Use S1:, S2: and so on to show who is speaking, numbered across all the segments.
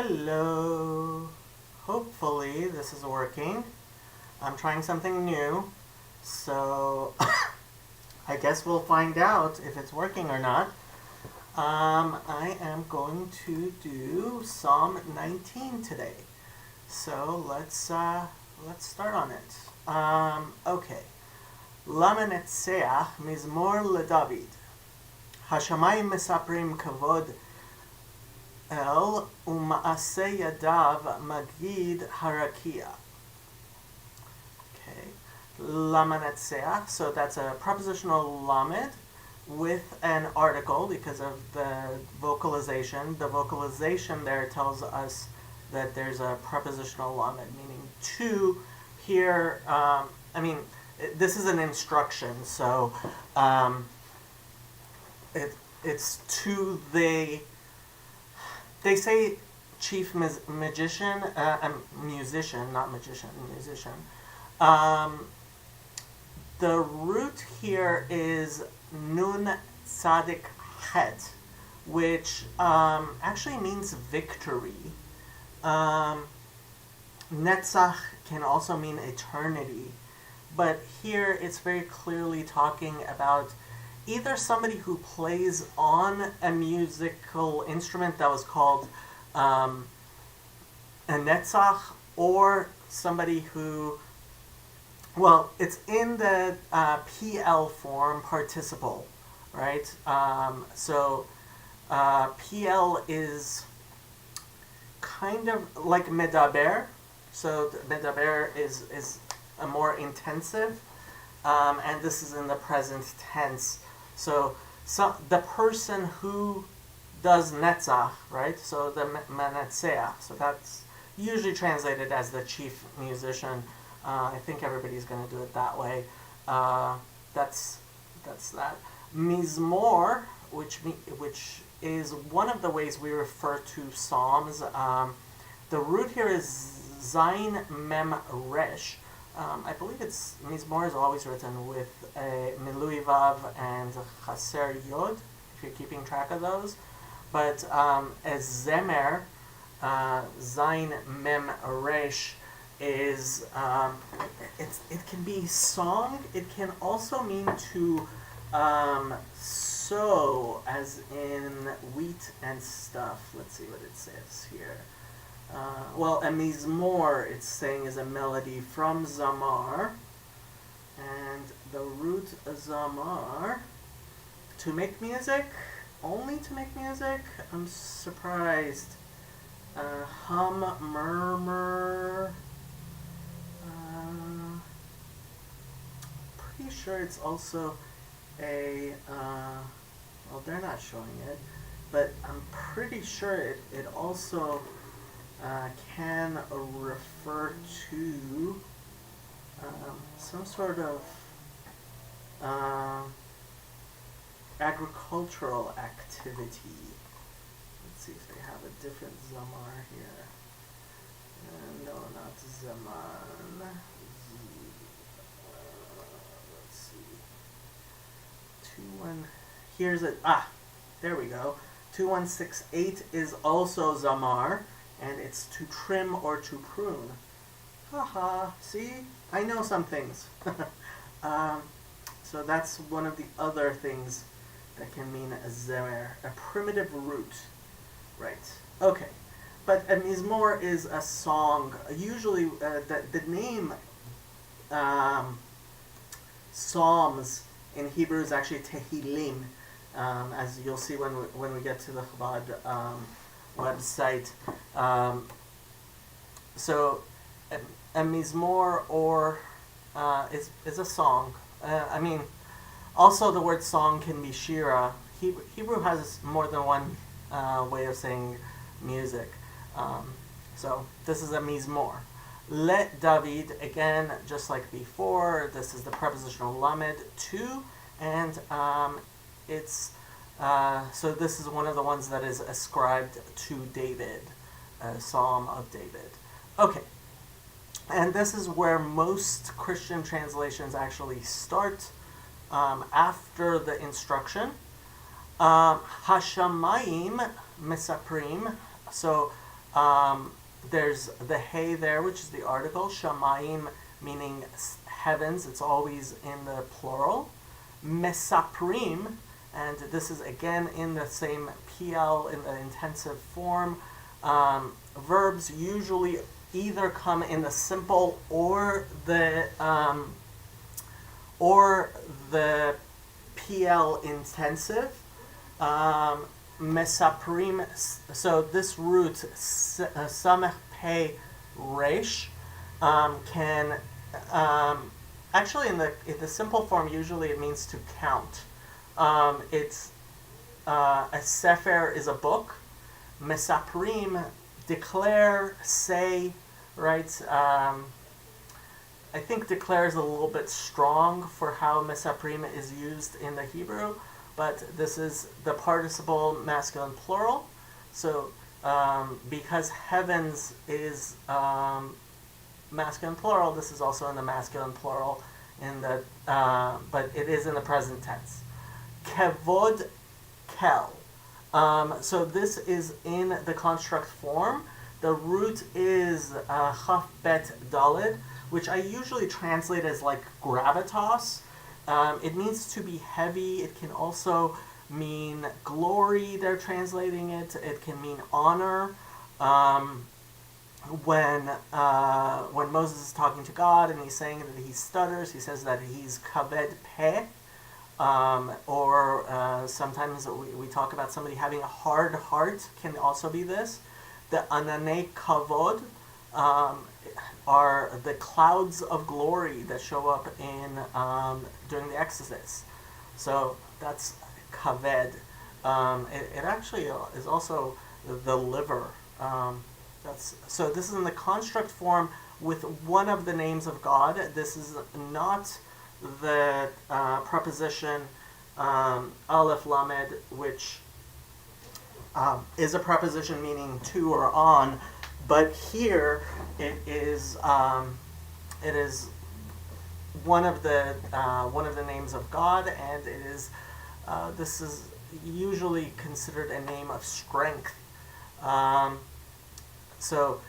S1: Hello. Hopefully this is working. I'm trying something new, so I guess we'll find out if it's working or not. I am going to do Psalm 19 today. So let's start on it. Okay. למה נצח מזמור לדוד. השמיים מספרים כבוד El uma'ase yadav magid harakia. Okay. Lamanetseach. So that's a prepositional lamed with an article because of the vocalization. The vocalization there tells us that there's a prepositional lamed, meaning to. Here, this is an instruction, so it's to they. They say chief magician, musician, not magician, musician. The root here is nun tzadik het, which actually means victory. Netzach can also mean eternity, but here it's very clearly talking about either somebody who plays on a musical instrument that was called a netzach, or somebody who, well, it's in the PL form, participle, right? PL is kind of like medaber, so medaber is a more intensive, and this is in the present tense. So the person who does netzach, right? So the manetzeach. So that's usually translated as the chief musician. I think everybody's going to do it that way. That's that. Mizmor, which is one of the ways we refer to psalms. The root here is zayin mem resh. I believe it's Mizmor is always written with a Milui Vav and Chaser Yod, if you're keeping track of those. But as Zemer, Zain Mem Resh is, it can be song. It can also mean to sow, as in wheat and stuff. Let's see what it says here. A mizmor, it's saying, is a melody from zamar, and the root zamar, to make music, only to make music. I'm surprised. Hum, murmur. Pretty sure it's also a. Well, they're not showing it, but I'm pretty sure it also. Can refer to some sort of agricultural activity. Let's see if they have a different zamar here. No, not zaman. Let's see. 21. Here's it. There we go. 2168 is also zamar. And it's to trim or to prune. Haha, see? I know some things. So that's one of the other things that can mean a zemer, a primitive root. Right. Okay. But a mizmor is a song. Usually the name Psalms in Hebrew is actually Tehillim, as you'll see when we get to the Chabad website. So a mizmor or is a song. Also the word song can be shira. Hebrew has more than one way of saying music. So this is a mizmor. Let David, again, just like before, this is the prepositional lamed, to, and it's so this is one of the ones that is ascribed to David, a Psalm of David. Okay, and this is where most Christian translations actually start after the instruction. Hashamayim mesaprim. So There's the hey there, which is the article. Shamayim, meaning heavens. It's always in the plural. Mesaprim, and this is again in the same PL in the intensive form. Verbs usually either come in the simple or the PL intensive. Mesaprim. So this root samech pei resh can actually in the simple form usually it means to count. It's a sefer is a book. Mesaprim, declare, say, right? I think declare is a little bit strong for how mesaprim is used in the Hebrew, but this is the participle masculine plural. So because heavens is masculine plural, this is also in the masculine plural in the but it is in the present tense. Kevod kel. So this is in the construct form. The root is chaf bet dalid, which I usually translate as like gravitas. It means to be heavy. It can also mean glory. They're translating it. It can mean honor. When Moses is talking to God and he's saying that he stutters, he says that he's kaved peh. Or sometimes we talk about somebody having a hard heart, can also be this. The ananei kavod are the clouds of glory that show up in during the Exodus. So that's kaved. It actually is also the liver. So this is in the construct form with one of the names of God. This is not the preposition aleph lamed, which is a preposition meaning to or on, but here it is one of the names of God, and it is this is usually considered a name of strength. So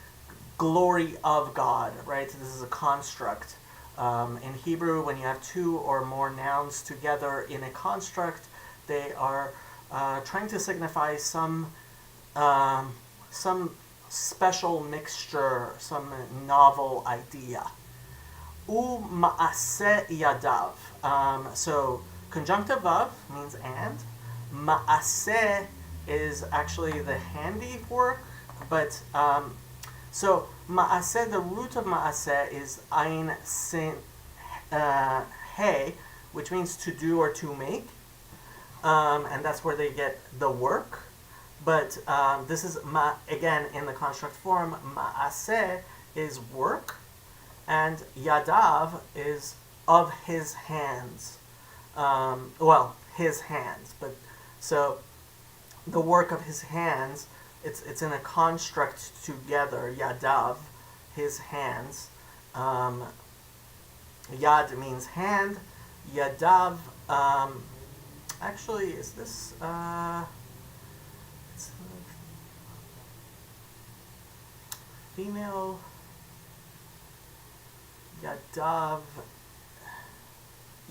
S1: glory of God, right? This is a construct. In Hebrew, when you have two or more nouns together in a construct, they are trying to signify some special mixture, some novel idea. U ma'aseh yadav. So conjunctive of means and. Ma'aseh is actually the handiwork, but so ma'aseh, the root of ma'aseh is ayin sin hey, which means to do or to make, and that's where they get the work. But this is again in the construct form. Ma'aseh is work, and yadav is of his hands. His hands, but so the work of his hands. It's in a construct together. Yadav, his hands. Yad means hand. Yadav. Actually, is this? It's female. Yadav.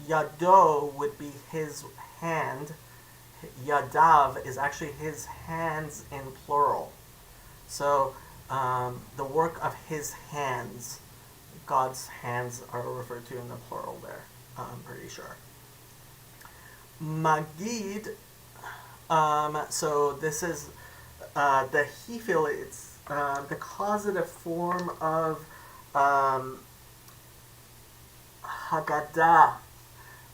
S1: Yado would be his hand. Yadav is actually his hands in plural. So the work of his hands, God's hands are referred to in the plural there, I'm pretty sure. Magid, so this is the hefil, it's the causative form of Haggadah.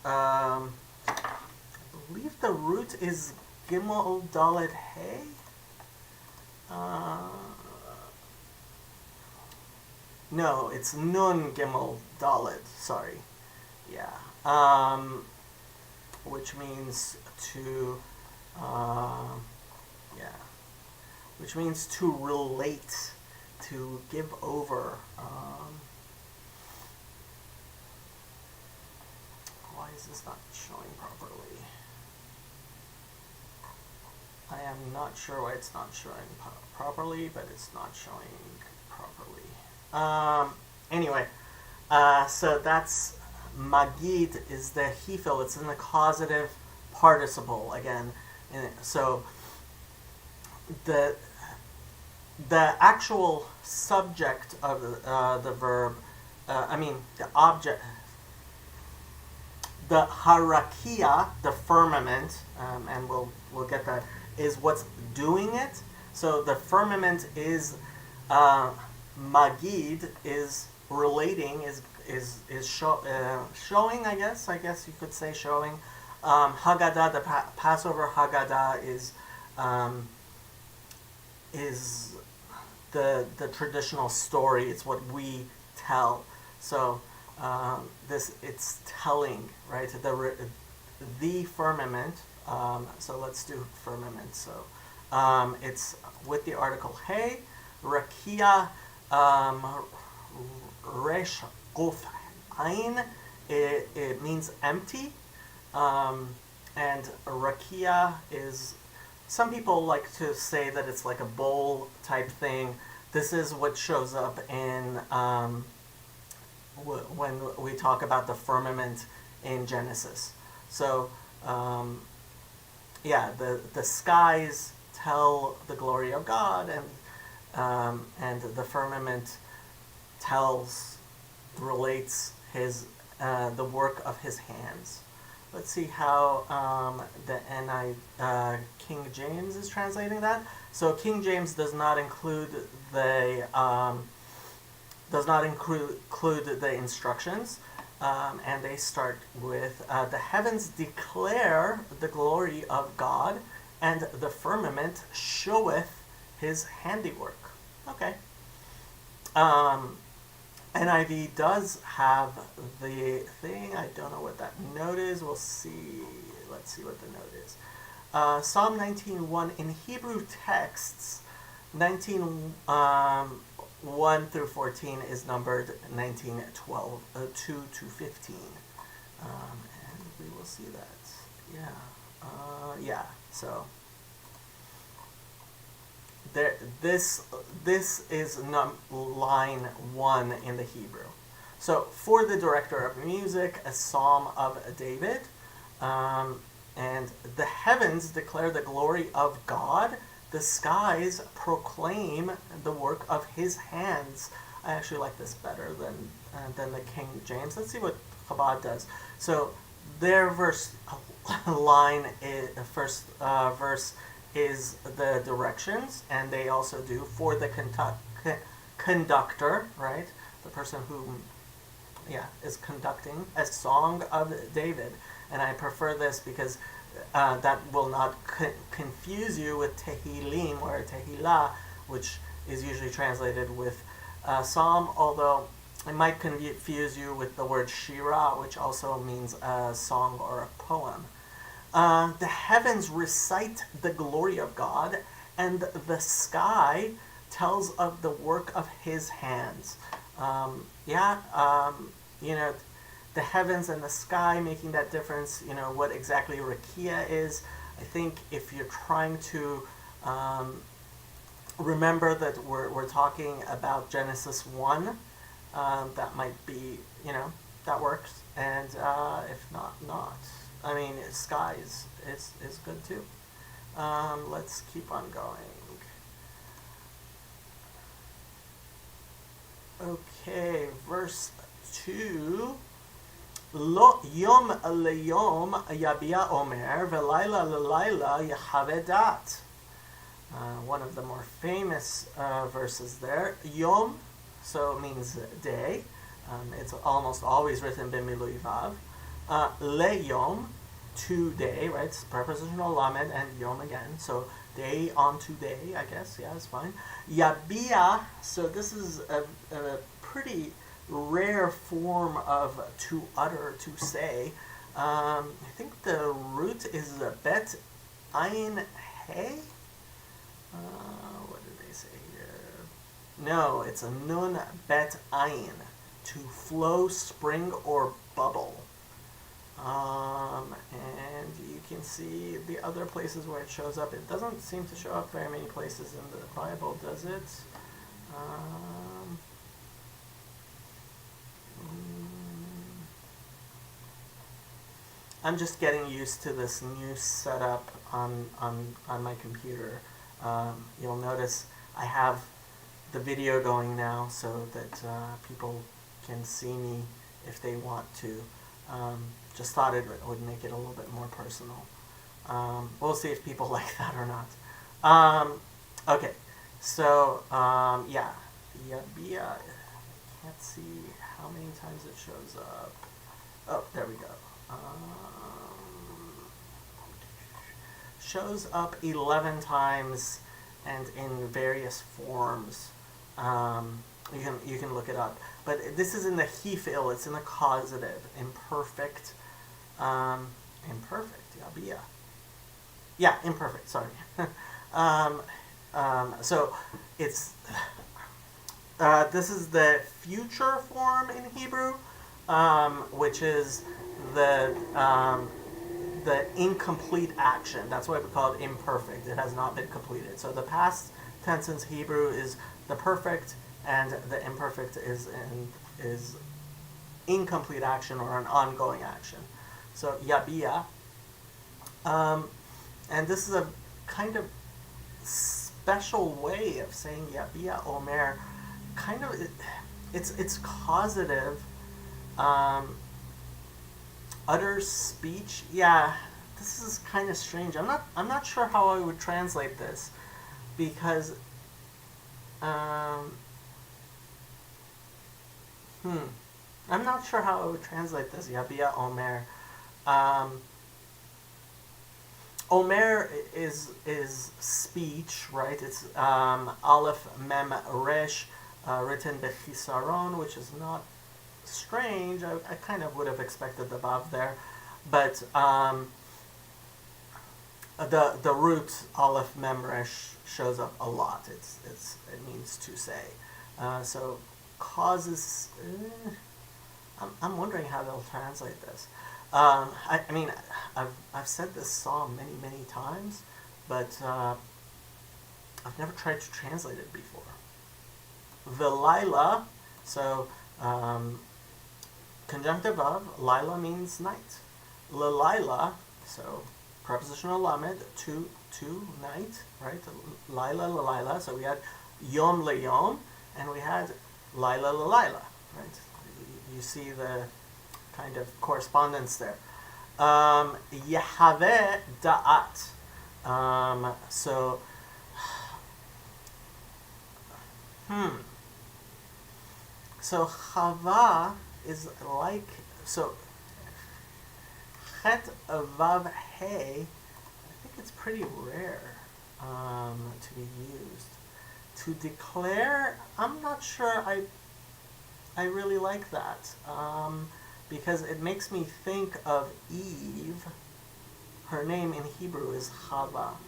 S1: I believe the root is Gimel Dalet Hey. No, it's Nun Gimel Dalet. Sorry, yeah. Which means to, which means to relate, to give over. Why is this not showing properly? I am not sure why it's not showing properly, but it's not showing properly. Anyway, so that's magid is the hefil. It's in the causative participle again. So the actual subject of the verb, the object, the harakia, the firmament, and we'll get that, is what's doing it. So the firmament is magid, is relating, is showing. I guess you could say showing. Haggadah, the Passover Haggadah is the traditional story. It's what we tell. So it's telling, right? The firmament. So let's do firmament. So it's with the article hey, rakia, resh quf ain. It means empty. And rakia is, some people like to say that it's like a bowl type thing. This is what shows up in when we talk about the firmament in Genesis. So the skies tell the glory of God, and the firmament relates his the work of his hands. Let's see how the King James is translating that. So King James does not include the instructions, and they start with the heavens declare the glory of God, and the firmament showeth his handiwork. Okay. NIV does have the thing. I don't know what that note is. We'll see. Let's see what the note is. Psalm 19:1 in Hebrew texts, 19:1 through 14 is numbered 19:12 2 to 15, and we will see that. So there, this is line 1 in the Hebrew. So for the director of music, a psalm of David, and the heavens declare the glory of God. The skies proclaim the work of his hands. I actually like this better than the King James. Let's see what Chabad does. So their first verse is the directions, and they also do for the conductor, right? The person who, is conducting a song of David. And I prefer this because that will not confuse you with Tehillim or Tehillah, which is usually translated with psalm, although it might confuse you with the word Shira, which also means a song or a poem. The heavens recite the glory of God, and the sky tells of the work of his hands. The heavens and the sky making that difference, what exactly rakia is. I think if you're trying to remember that we're talking about Genesis 1, that might be, that works. And if not. I mean, sky is good too. Let's keep on going. Okay, verse 2. Lo yom leyom yabia omer velayla lelayla yahave dat. One of the more famous verses there. Yom, so means day. It's almost always written b'milui vav. Leyom, today, right? It's prepositional lamed and yom again. So day on today, I guess. Yeah, it's fine. Yabia, so this is a pretty rare form of to utter, to say. I think the root is bet ayin hey. What did they say here? No, it's a nun bet ayin, to flow, spring, or bubble. And you can see the other places where it shows up. It doesn't seem to show up very many places in the Bible, does it? I'm just getting used to this new setup on my computer. You'll notice I have the video going now so that people can see me if they want to. Just thought it would make it a little bit more personal. We'll see if people like that or not. Okay, so yeah, Yabia. I can't see how many times it shows up. Oh, there we go. Shows up 11 times and in various forms. You can look it up. But this is in the Hifil, it's in the causative, imperfect, Yabia. Yeah, imperfect, sorry. So it's, this is the future form in Hebrew, which is the incomplete action. That's why we call it imperfect. It has not been completed. So the past tense in Hebrew is the perfect, and the imperfect is incomplete action or an ongoing action. So Yabia. And this is a kind of special way of saying Yabia Omer. Kind of, it's causative. Utters speech. Yeah, this is kind of strange. I'm not sure how I would translate this, because I'm not sure how I would translate this. Yabia Omer. Omer is speech, right? It's Aleph Mem Resh, written bechisaron, which is not strange. I kind of would have expected the vav there, but the root Aleph Mem Resh shows up a lot. It means to say. So causes. I'm wondering how they'll translate this. I mean, I've said this psalm many times, but I've never tried to translate it before. V'laila, so conjunctive of, laila means night. L'laila, so prepositional lamed, to night, right? Laila l'laila, so we had yom le'yom, and we had laila l'laila, right? You see the kind of correspondence there. Yehaveh da'at. So, So Chava is like, so Chet Vav He, I think it's pretty rare to be used. To declare, I'm not sure I really like that. Because it makes me think of Eve. Her name in Hebrew is Chava.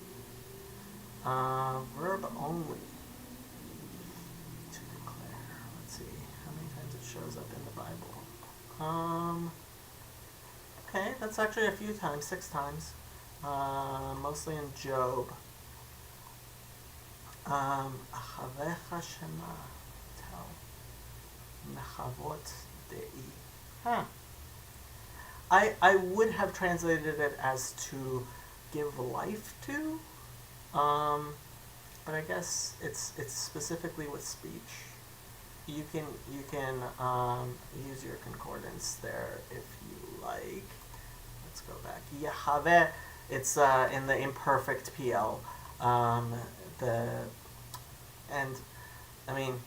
S1: Verb only. To declare. Let's see how many times it shows up in the Bible. Okay, that's actually a few times, 6 times. Mostly in Job. Achavecha Shema. Tell. Mechavot De'i. Huh. I would have translated it as to give life to, but I guess it's specifically with speech. You can use your concordance there if you like. Let's go back. Yehaveh, it's in the imperfect PL. I mean,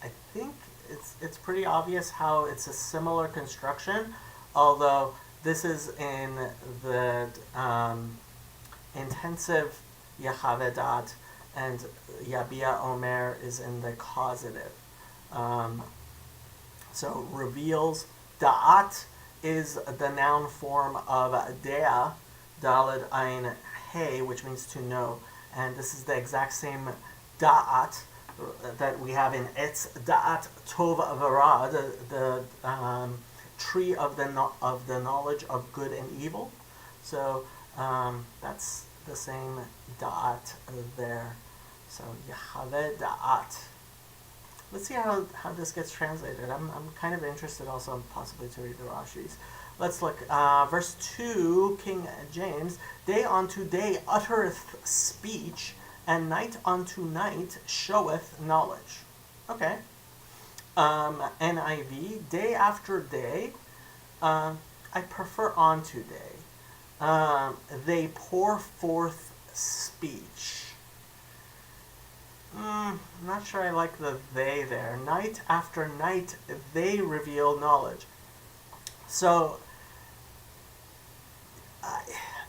S1: I think it's pretty obvious how it's a similar construction, although this is in the intensive Yehavedat, and Yabia Omer is in the causative. So reveals. Da'at is the noun form of Dea, Daled Ein He, which means to know, and this is the exact same Da'at that we have in Etz Da'at Tov V'Ra, the tree of the knowledge of good and evil. So that's the same Da'at there. So Yahweh Da'at. Let's see how this gets translated. I'm kind of interested also possibly to read the Rashis. Let's look. Verse 2, King James. Day unto day uttereth speech, and night unto night showeth knowledge. Okay. NIV. Day after day. I prefer unto day. They pour forth speech. I'm not sure I like the they there. Night after night, they reveal knowledge. So,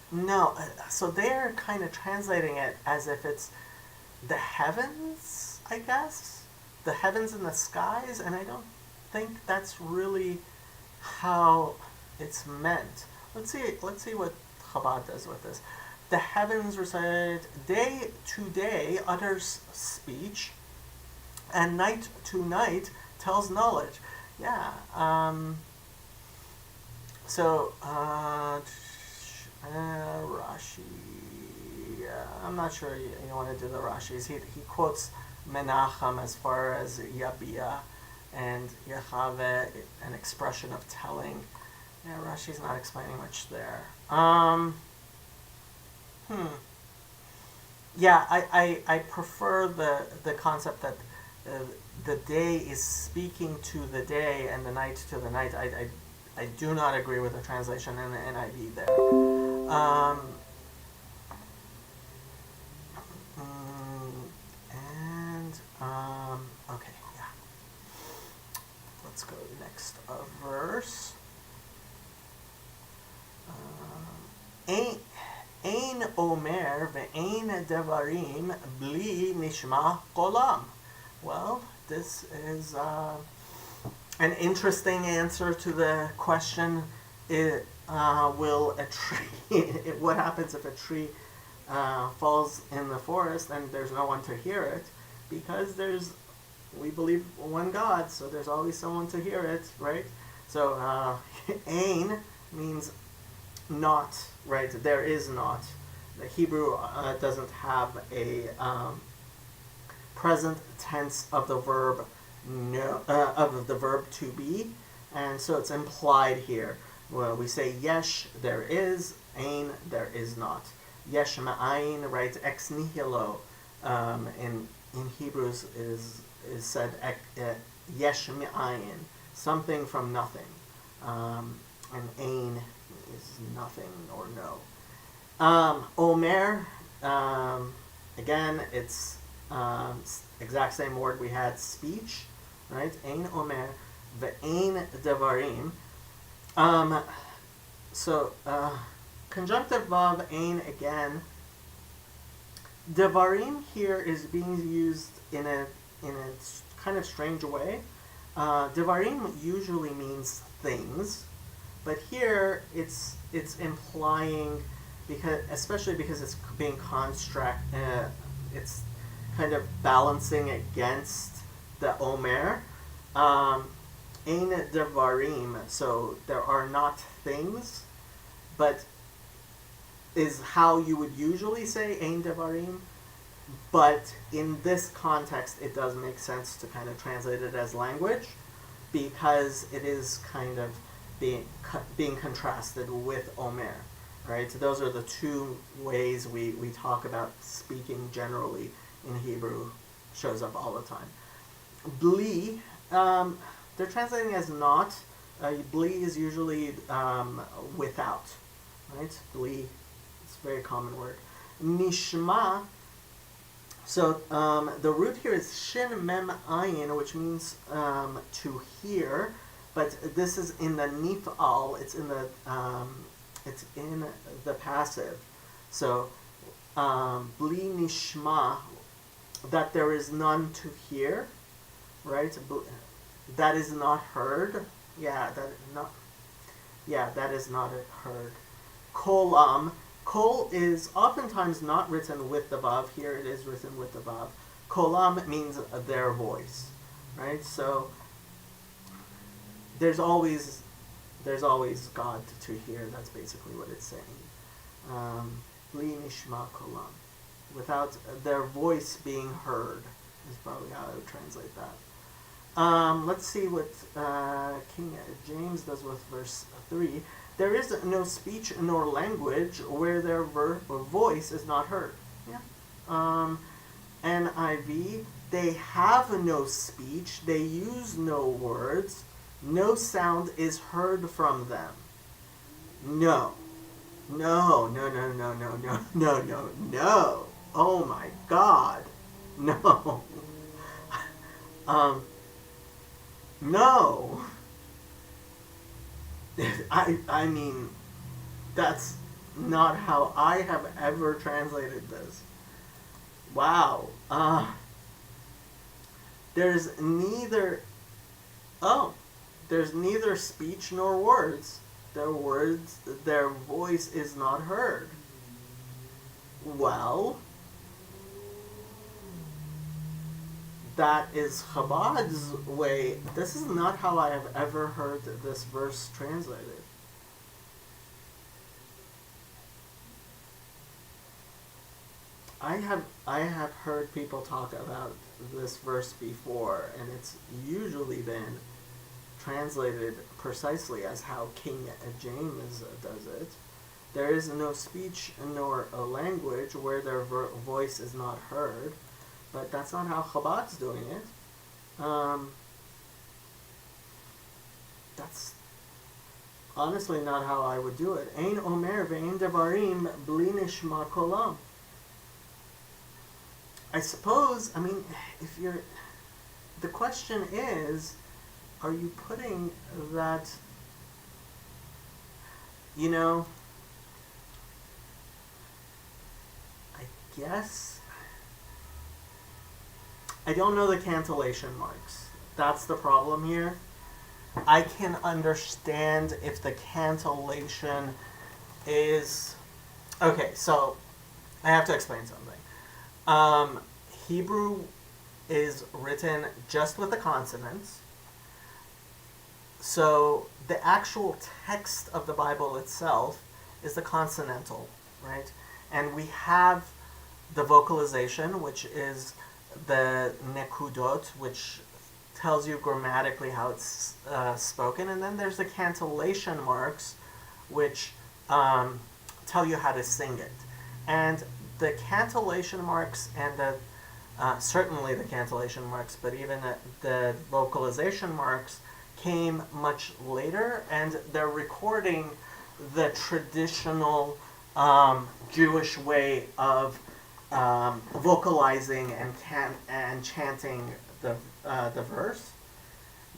S1: no. So they're kind of translating it as if it's the heavens, I guess. The heavens and the skies, and I don't think that's really how it's meant. Let's see what Chabad does with this. The heavens recite, day to day utters speech, and night to night tells knowledge. Yeah. So, Rashi. I'm not sure you want to do the Rashis. He quotes Menachem as far as Yabia and Yahweh, an expression of telling. Yeah, Rashi's not explaining much there. Yeah, I prefer the concept that the day is speaking to the day and the night to the night. I do not agree with the translation in the NIV there. Okay, yeah. Let's go next verse. Ein omer ve'ein devarim bli nishma kolam. Well, this is an interesting answer to the question, will a tree, what happens if a tree falls in the forest and there's no one to hear it? Because we believe one God, so there's always someone to hear it, right? So, ein means not, right? There is not. The Hebrew doesn't have a present tense of the verb of the verb to be, and so it's implied here. Well, we say yesh, there is; ein, there is not. Yesh ma'ayin, right? Ex nihilo in Hebrews is said yesh ma'ayin, something from nothing, and ein is nothing or no. Omer, again, it's exact same word we had, speech, right? Ein omer, ve'ein devarim. So, conjunctive vav, ein again. Devarim here is being used in a kind of strange way. Devarim usually means things, but here it's implying, especially because it's being it's kind of balancing against the omer. Ein devarim, so there are not things, but is how you would usually say ein devarim. But in this context, it does make sense to kind of translate it as language, because it is kind of being contrasted with omer, right? So those are the two ways we talk about speaking generally in Hebrew. Shows up all the time. Bli, they're translating as not. Bli is usually without, right? Bli, it's a very common word. Nishma, so the root here is shin mem ayin, which means to hear, but this is in the nif'al. It's in the passive. So bli nishma, that there is none to hear, right? That is not heard. That is not heard. Kolam. Kol is oftentimes not written with the vav. Here it is written with the vav. Kolam means their voice, right? So there's always God to hear. That's basically what it's saying. Li nishma kolam, without their voice being heard, is probably how I would translate that. Let's see what King James does with verse 3. There is no speech nor language where their voice is not heard. Yeah. NIV, they have no speech, they use no words, no sound is heard from them. No. No, no, no, no, no, no, no, no, no. Oh my God. No. No. I mean, that's not how I have ever translated this. Wow. There's neither, oh, there's neither speech nor words. Their voice is not heard. Well, that is Chabad's way. This is not how I have ever heard this verse translated. I have heard people talk about this verse before, and it's usually been translated precisely as how King James does it. There is no speech nor a language where their voice is not heard, but that's not how Chabad's doing it. That's honestly not how I would do it. Ein omer ve'ein devarim bli nishma kolam. I suppose, I mean, the question is, are you putting that, I guess, I don't know the cantillation marks. That's the problem here. I can understand if the cantillation is, okay, so I have to explain something. Hebrew is written just with the consonants. So the actual text of the Bible itself is the consonantal, right? And we have the vocalization, which is the nekudot, which tells you grammatically how it's spoken. And then there's the cantillation marks, which tell you how to sing it. And the cantillation marks and certainly the cantillation marks, but even the vocalization marks came much later, and they're recording the traditional Jewish way of vocalizing and chanting the verse.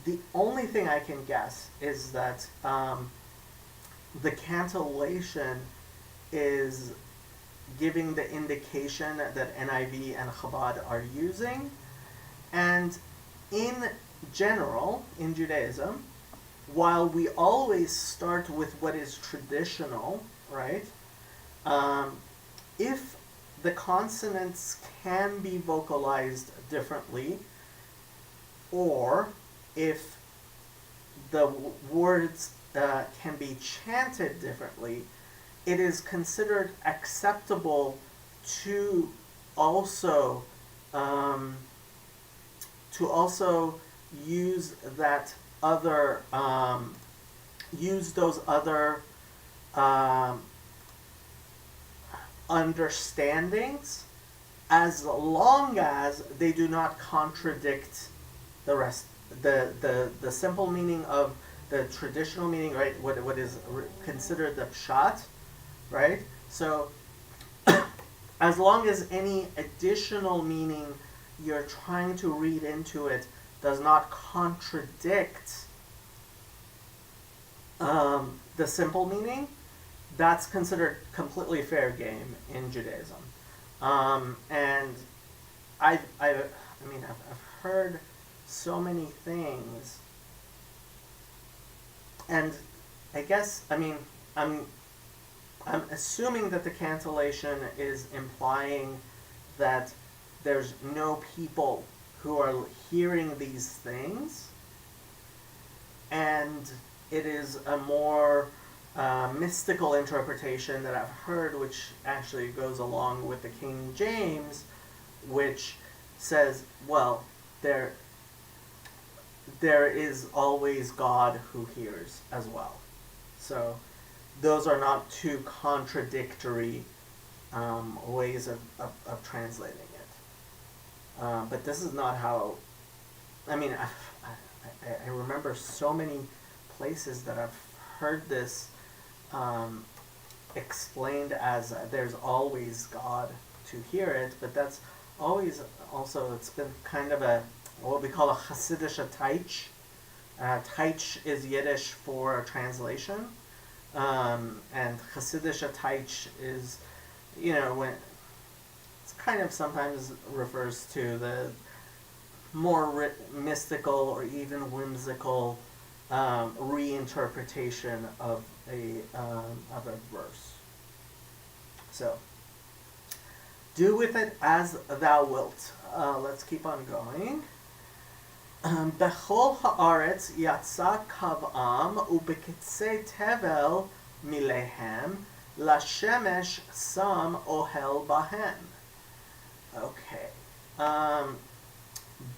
S1: The only thing I can guess is that the cantillation is giving the indication that NIV and Chabad are using. And in general, in Judaism, while we always start with what is traditional, right? If the consonants can be vocalized differently, or if the words can be chanted differently, it is considered acceptable to also use that other use those other understandings, as long as they do not contradict the rest, the simple meaning of the traditional meaning, right? What is considered the pshat, right? So as long as any additional meaning you're trying to read into it does not contradict the simple meaning, that's considered completely fair game in Judaism. And I've heard so many things, and I guess, I'm assuming that the cantillation is implying that there's no people who are hearing these things, and it is a more mystical interpretation that I've heard, which actually goes along with the King James, which says, well, there is always God who hears as well. So those are not two contradictory ways of translating it. But this is not how, I mean, I remember so many places that I've heard this explained as there's always God to hear it, but that's always also, it's been kind of a, what we call a Hasidische Taich. Taich is Yiddish for a translation, and Hasidische Taich is, when it's kind of sometimes refers to the more mystical or even whimsical reinterpretation of a verse. So, do with it as thou wilt. Let's keep on going. Bechol haaretz yatsa kav'am ubekitze tevel milehem lashemesh sam ohel bahem. Okay.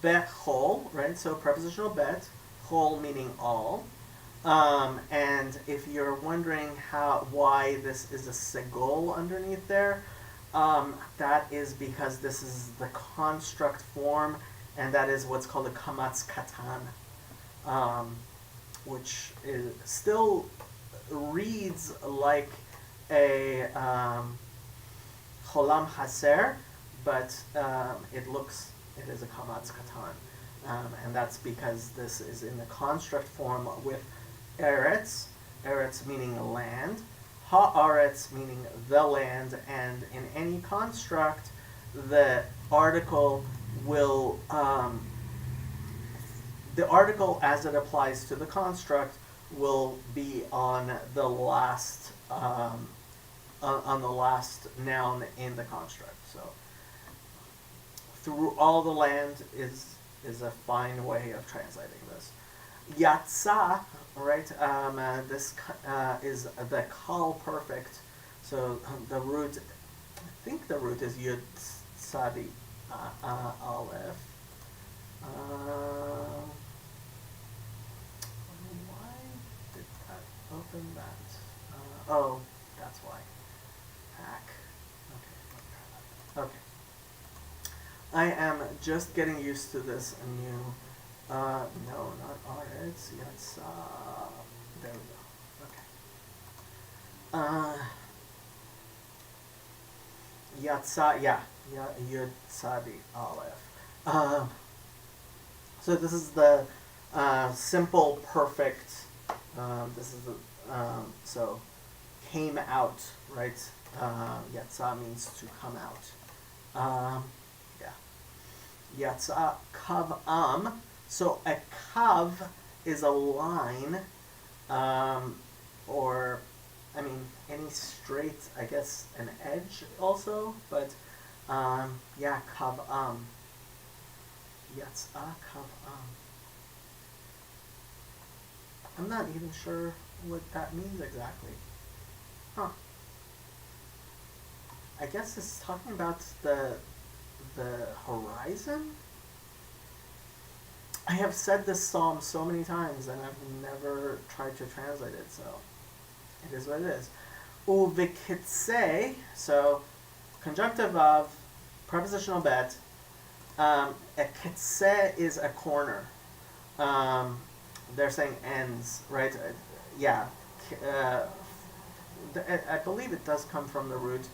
S1: Bechol, right? So prepositional bet, chol meaning all. And if you're wondering why this is a segol underneath there, that is because this is the construct form, and that is what's called a kamatz katan, which still reads like a cholam haser, but it is a kamatz katan, and that's because this is in the construct form with eretz, eretz meaning land, haaretz meaning the land, and in any construct, the article will, the article as it applies to the construct will be on the last, on the last noun in the construct. So, through all the land is a fine way of translating this. Yatsa, right? This is the kal perfect. So the root, I think the root is yud sadi aleph. Why did that open that? Oh, that's why. Hack. Okay. I am just getting used to this new. No, not Aretz. Yes. There we go. Okay. Yatsa. Yeah. Yud Sadi Aleph. So this is the simple perfect. This is the so came out, right? Yatsa means to come out. Yatsa kav So a kav is a line, or I mean any straight, I guess an edge also, but yeah, kav Yatsa kav I'm not even sure what that means exactly. Huh. I guess it's talking about the horizon? I have said this psalm so many times and I've never tried to translate it, so it is what it is. Uvikitse, so conjunctive of, prepositional bet, a kitse is a corner. They're saying ends, right? Yeah. I believe it does come from the root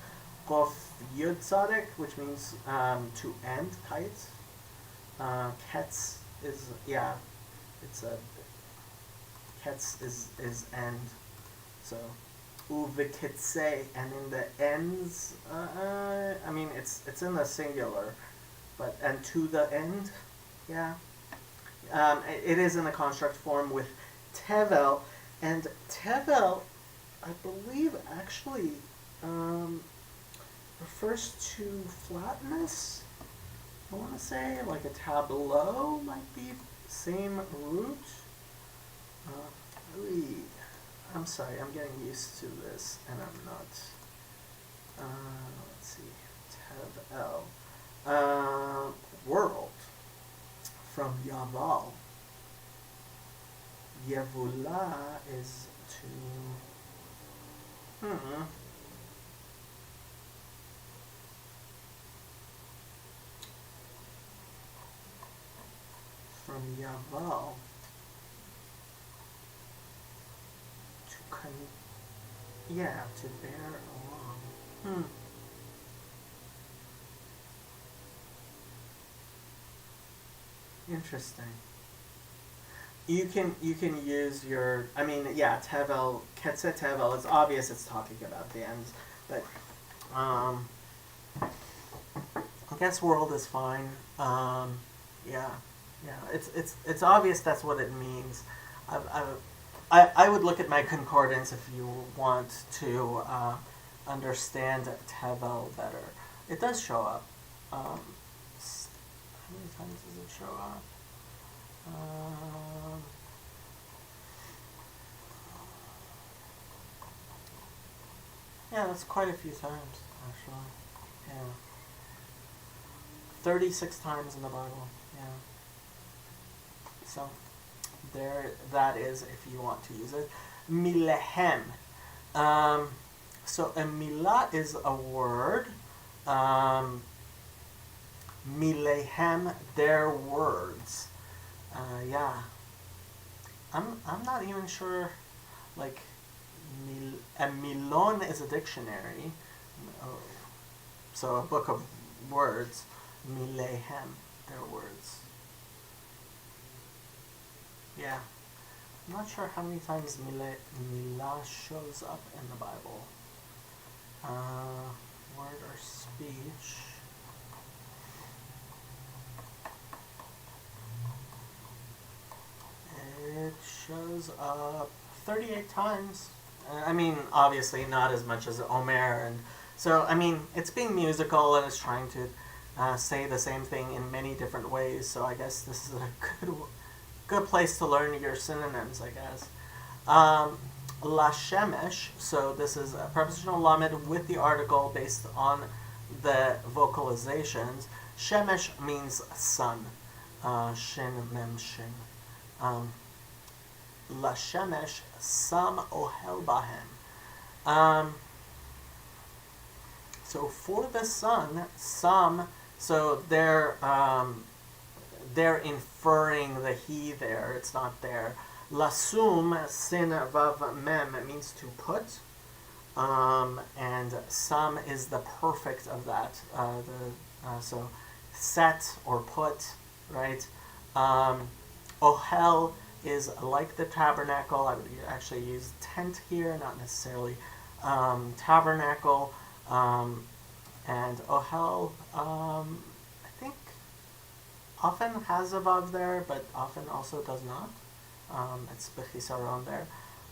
S1: kof yud tzaddik, which means to end, kites. Ketz is, yeah, it's a, ketz is end. So, uvikitse, and in the ends, I mean, it's in the singular, but, and to the end, yeah. It is in the construct form with tevel, and tevel, I believe, actually refers to flatness. I want to say like a tableau might be same root. Really, I'm sorry, I'm getting used to this, and I'm not. Let's see, Tavel. World from Yaval. Yevula is to. From Yaval to bear along. Interesting. You can use your, I mean, yeah, Tevel, Ketze Tevel, it's obvious it's talking about the ends, but I guess world is fine. Yeah, it's obvious that's what it means. I would look at my concordance if you want to understand Tevel better. It does show up. How many times does it show up? Yeah, that's quite a few times, actually. Yeah. 36 times in the Bible. Yeah. So, there, that is if you want to use it. Milehem. So, a milah is a word. Milehem, their words. Yeah. I'm not even sure, like, a milon is a dictionary. So a book of words. Milehem, their words. Yeah. I'm not sure how many times milah shows up in the Bible. Word or speech. It shows up 38 times. I mean, obviously not as much as Omer, and so I mean, it's being musical and it's trying to say the same thing in many different ways. So I guess this is a good place to learn your synonyms, I guess. La Shemesh. So this is a prepositional lamed with the article based on the vocalizations. Shemesh means sun. Shin mem shin. La Shemesh Sam Ohel Bahem. So for the sun, some, so they're inferring the he there. It's not there. Lasum sin vav mem means to put, and sam is the perfect of that. So set or put, right? Ohel is like the tabernacle. I would actually use tent here, not necessarily tabernacle. And Ohel, I think, often has a vav there, but often also does not. It's bechisaron there.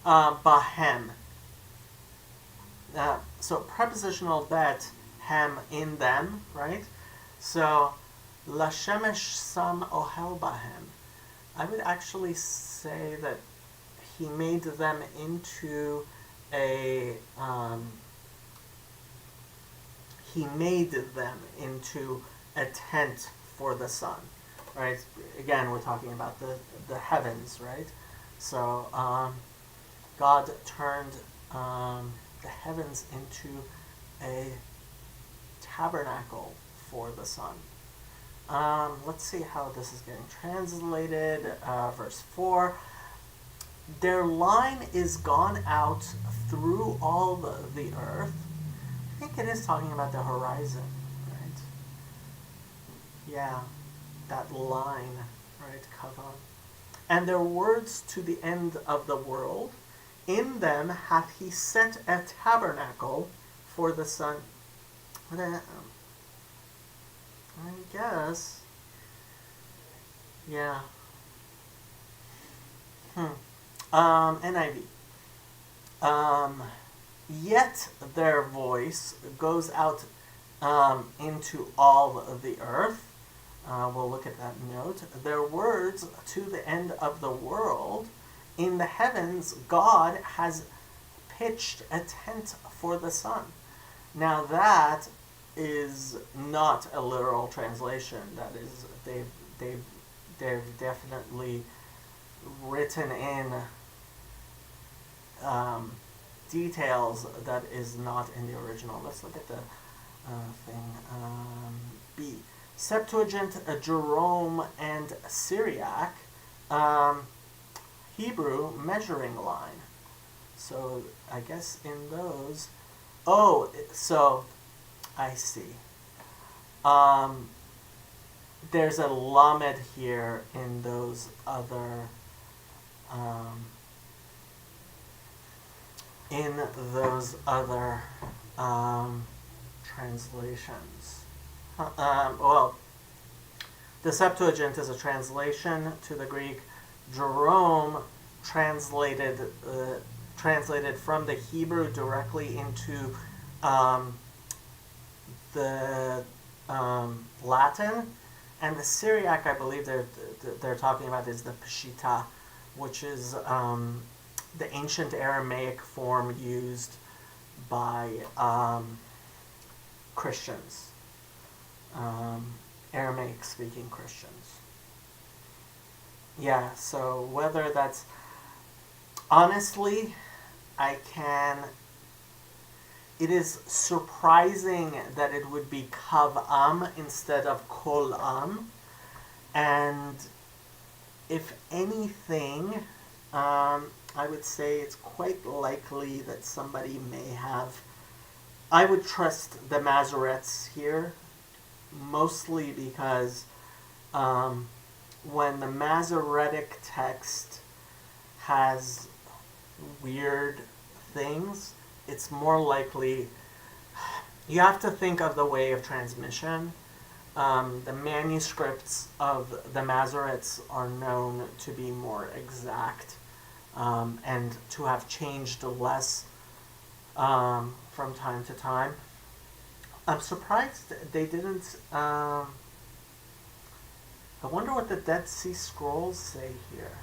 S1: Bahem. So prepositional bet, hem, in them, right? So, Lashemesh sam ohel bahem. I would actually say that he made them into a tent for the sun, right? Again, we're talking about the heavens, right? So God turned the heavens into a tabernacle for the sun. Let's see how this is getting translated. Verse 4. Their line is gone out through all the earth. I think it is talking about the horizon, right? Yeah, that line, right? Kavan. And their words to the end of the world. In them hath he set a tabernacle for the sun. I guess. Yeah. NIV. Yet their voice goes out into all of the earth. We'll look at that note. Their words to the end of the world. In the heavens, God has pitched a tent for the sun. Now that is not a literal translation. That is, they've definitely written in details that is not in the original. Let's look at the thing. B. Septuagint, Jerome, and Syriac, Hebrew measuring line. So I guess in those, so I see. There's a lamed here in those other, in those other translations. Well, the Septuagint is a translation to the Greek. Jerome translated from the Hebrew directly into the Latin, and the Syriac, I believe they're talking about, is the Peshitta, which is the ancient Aramaic form used by Christians, Aramaic-speaking Christians. Yeah, so whether that's... Honestly, it is surprising that it would be kav-am instead of kol-am. And if anything, I would say it's quite likely that somebody may have... I would trust the Masoretes here, mostly because when the Masoretic text has weird things, it's more likely... You have to think of the way of transmission. The manuscripts of the Masoretes are known to be more exact and to have changed less from time to time. I'm surprised they didn't... I wonder what the Dead Sea Scrolls say here.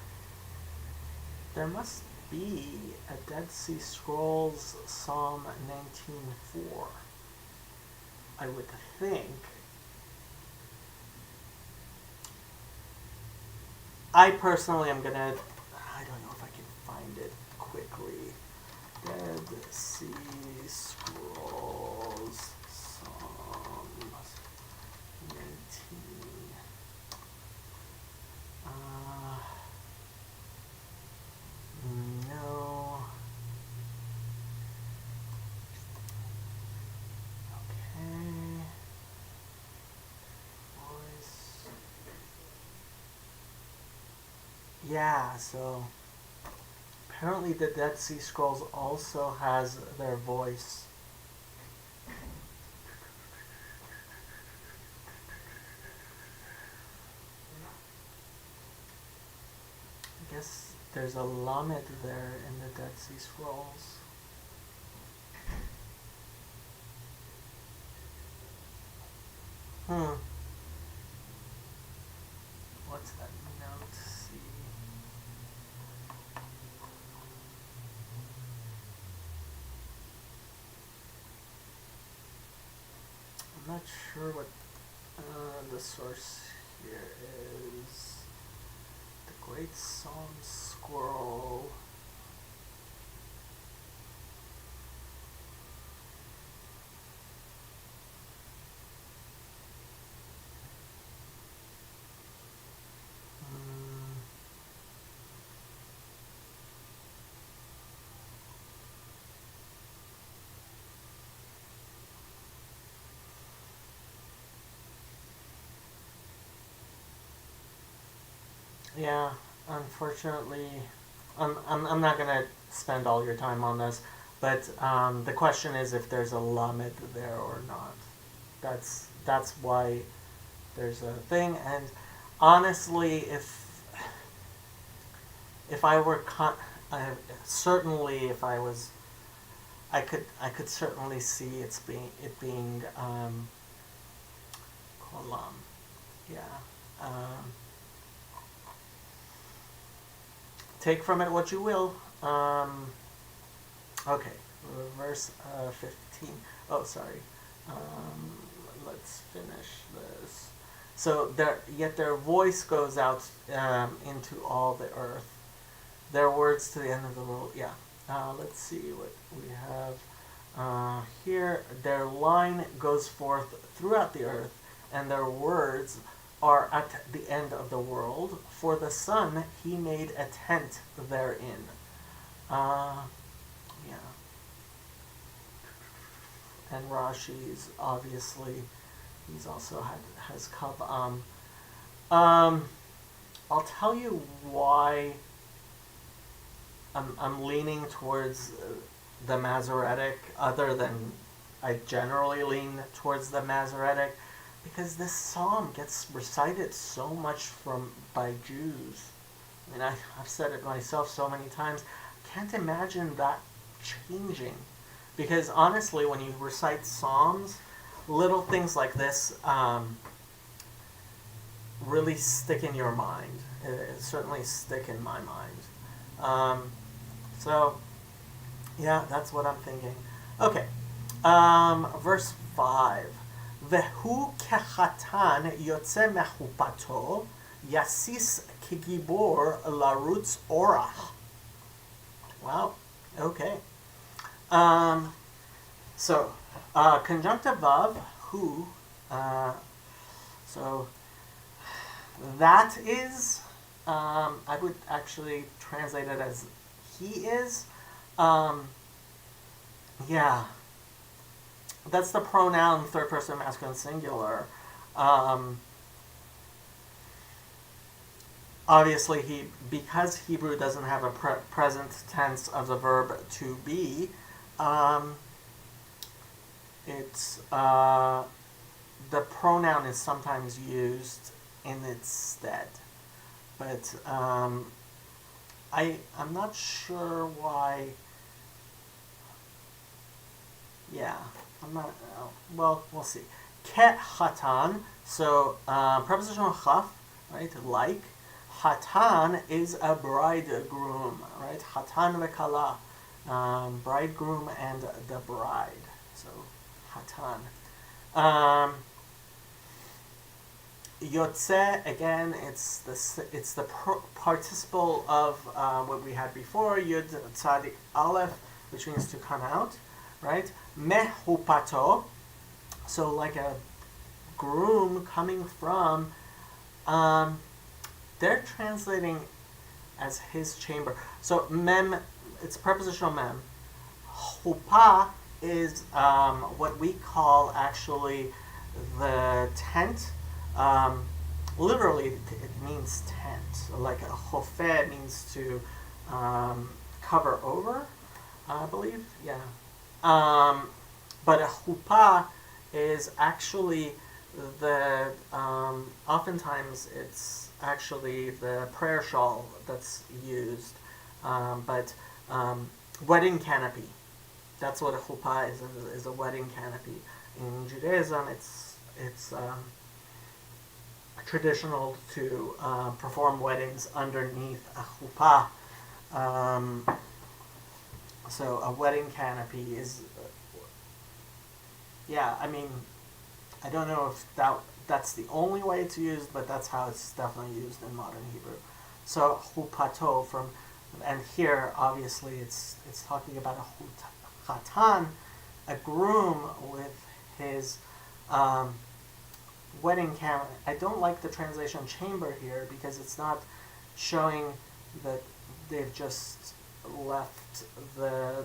S1: There must be a Dead Sea Scrolls Psalm 19:4. I would think. I personally am gonna... I don't know if I can find it quickly. Dead Sea Scrolls Psalm 19. No. Okay. Voice. Yeah, so apparently the Dead Sea Scrolls also has their voice. I guess there's a lamed there in the Dead Sea Scrolls. What's that note? See. I'm not sure what the source here is. The Great Psalm Scroll. Yeah, unfortunately, I'm not gonna spend all your time on this, but the question is if there's a lamed there or not. That's why there's a thing. And honestly, if I were certainly if I was, I could certainly see it being kolam. Yeah. take from it what you will. Okay, verse 15. Oh, sorry. Let's finish this. So yet their voice goes out into all the earth. Their words to the end of the world. Yeah. Let's see what we have here. Their line goes forth throughout the earth, and their words are at the end of the world. For the sun, he made a tent therein. Yeah. And Rashi's obviously, he's also has Kav. I'll tell you why I'm leaning towards the Masoretic, other than I generally lean towards the Masoretic, because this psalm gets recited so much by Jews. I mean, I've said it myself so many times. Can't imagine that changing, because honestly, when you recite psalms, little things like this really stick in your mind. It certainly stick in my mind. So, yeah, that's what I'm thinking. Okay, verse 5. Vehu kechatan yotze mechupato yasis kigibor larutz orach. Wow, okay. So, conjunctive of who, so that is, I would actually translate it as he is. Yeah, that's the pronoun third person masculine singular. Obviously, because Hebrew doesn't have a present tense of the verb to be, it's the pronoun is sometimes used in its stead, but I'm not sure why. Yeah, I'm not. Well, we'll see. Ket hatan. So prepositional chaf, right? Like. Hatan is a bridegroom, right? Hatan v'kala, bridegroom and the bride. So hatan. Yotze, again, it's the participle of what we had before, Yud Tzadik Aleph, which means to come out, right? Mehupato, so like a groom coming from, they're translating as his chamber. So mem, it's prepositional mem. Chuppah is what we call actually the tent. Literally, it means tent. Like a chofeh means to cover over, I believe. Yeah. But a chuppah is actually the oftentimes it's actually the prayer shawl that's used, but wedding canopy. That's what a chuppah is a wedding canopy. In Judaism, it's traditional to perform weddings underneath a chuppah. So a wedding canopy is, yeah, I mean, I don't know if that's the only way it's used, but that's how it's definitely used in modern Hebrew. So chupato and here obviously it's talking about a chatan, a groom with his wedding canopy. I don't like the translation chamber here because it's not showing that they've just left the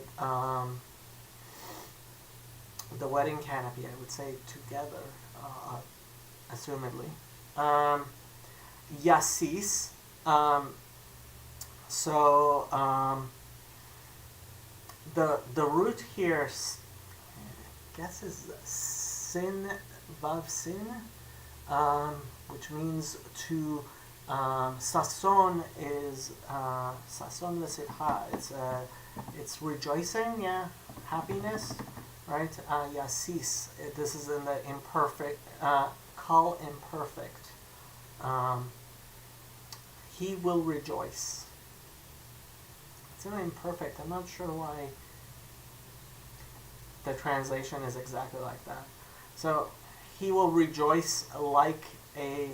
S1: wedding canopy. I would say together. Assumedly. Yasis. The root here, I guess, is sin, vav sin, which means to sason is sason l'simcha. It's rejoicing, yeah, happiness, right? Yasis. This is in the imperfect. Call imperfect. He will rejoice. It's an imperfect. I'm not sure why the translation is exactly like that. So he will rejoice like a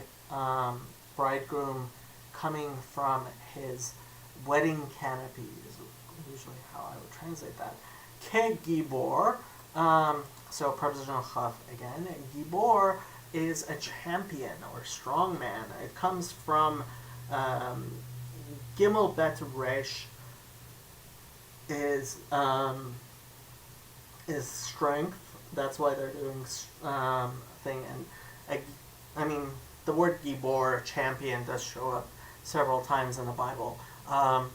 S1: bridegroom coming from his wedding canopy is usually how I would translate that. Ke gibor, so prepositional chaf again. Gibor is a champion or strong man. It comes from Gimel Bet Resh is strength. That's why they're doing thing. And I mean, the word gibor, champion, does show up several times in the Bible. I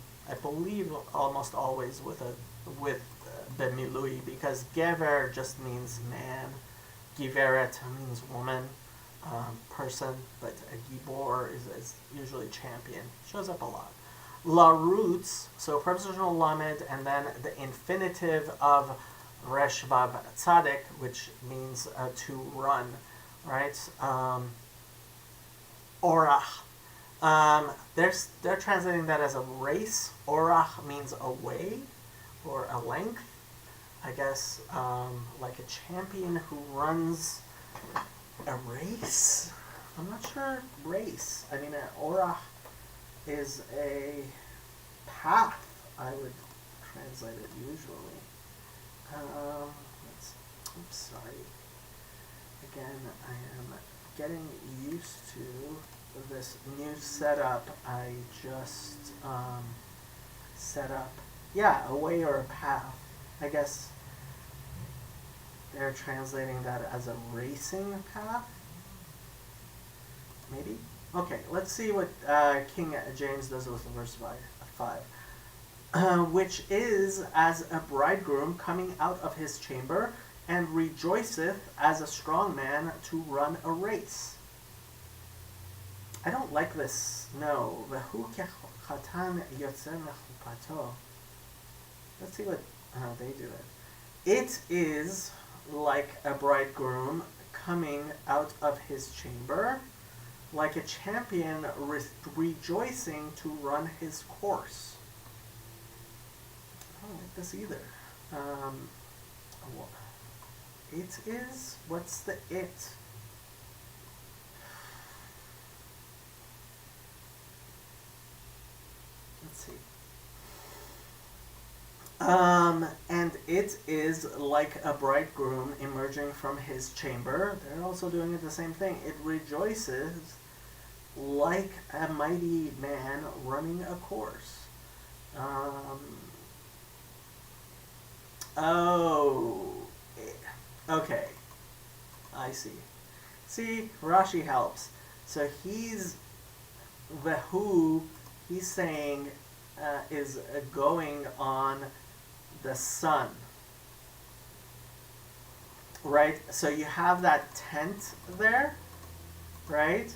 S1: believe almost always with bemilui, because gever just means man, giveret means woman, person, but a gibor is usually champion. Shows up a lot. Larutz, so prepositional lamed, and then the infinitive of resh vav tzaddik, which means to run, right? Orach. They're translating that as a race. Orach means a way or a length. I guess like a champion who runs a race. I'm not sure race. I mean, an orach is a path. I would translate it usually. Oops, sorry. Again, I am getting used to this new setup. I just set up, yeah, a way or a path. I guess they're translating that as a racing path. Maybe? Okay, let's see what King James does with verse 5. Which is as a bridegroom coming out of his chamber, and rejoiceth as a strong man to run a race. I don't like this. No. Let's see what how they do it. It is like a bridegroom coming out of his chamber, like a champion rejoicing to run his course. I don't like this either. It is? What's the it? Let's see. And it is like a bridegroom emerging from his chamber. They're also doing it the same thing. It rejoices like a mighty man running a course. Okay. I see. See, Rashi helps. So he's saying is going on the sun. Right? So you have that tent there, right?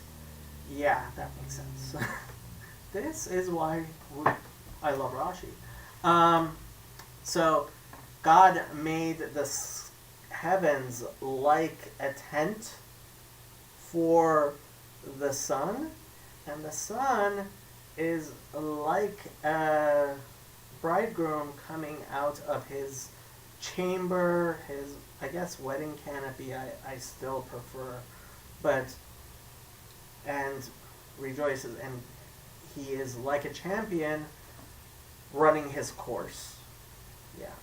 S1: Yeah, that makes sense. This is why I love Rashi. So God made the heavens like a tent for the sun, and the sun is like a bridegroom coming out of his chamber, his, I guess, wedding canopy, I still prefer, and rejoices, and he is like a champion running his course. Yeah.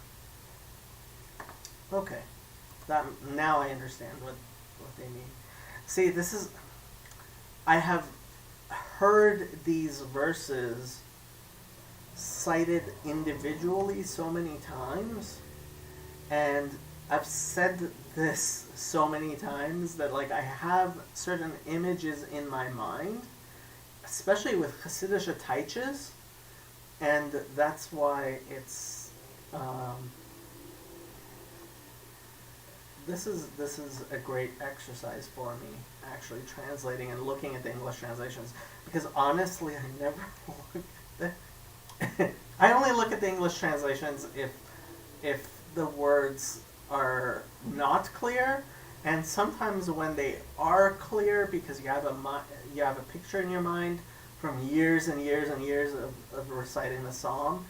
S1: Okay. That now I understand what they mean. See, I have heard these verses cited individually so many times, and I've said this so many times that like I have certain images in my mind, especially with Hasidic taiches, and that's why it's this is a great exercise for me, actually translating and looking at the English translations, because honestly I never look at I only look at the English translations if the words are not clear, and sometimes when they are clear because you have a picture in your mind from years and years and years of reciting the psalm,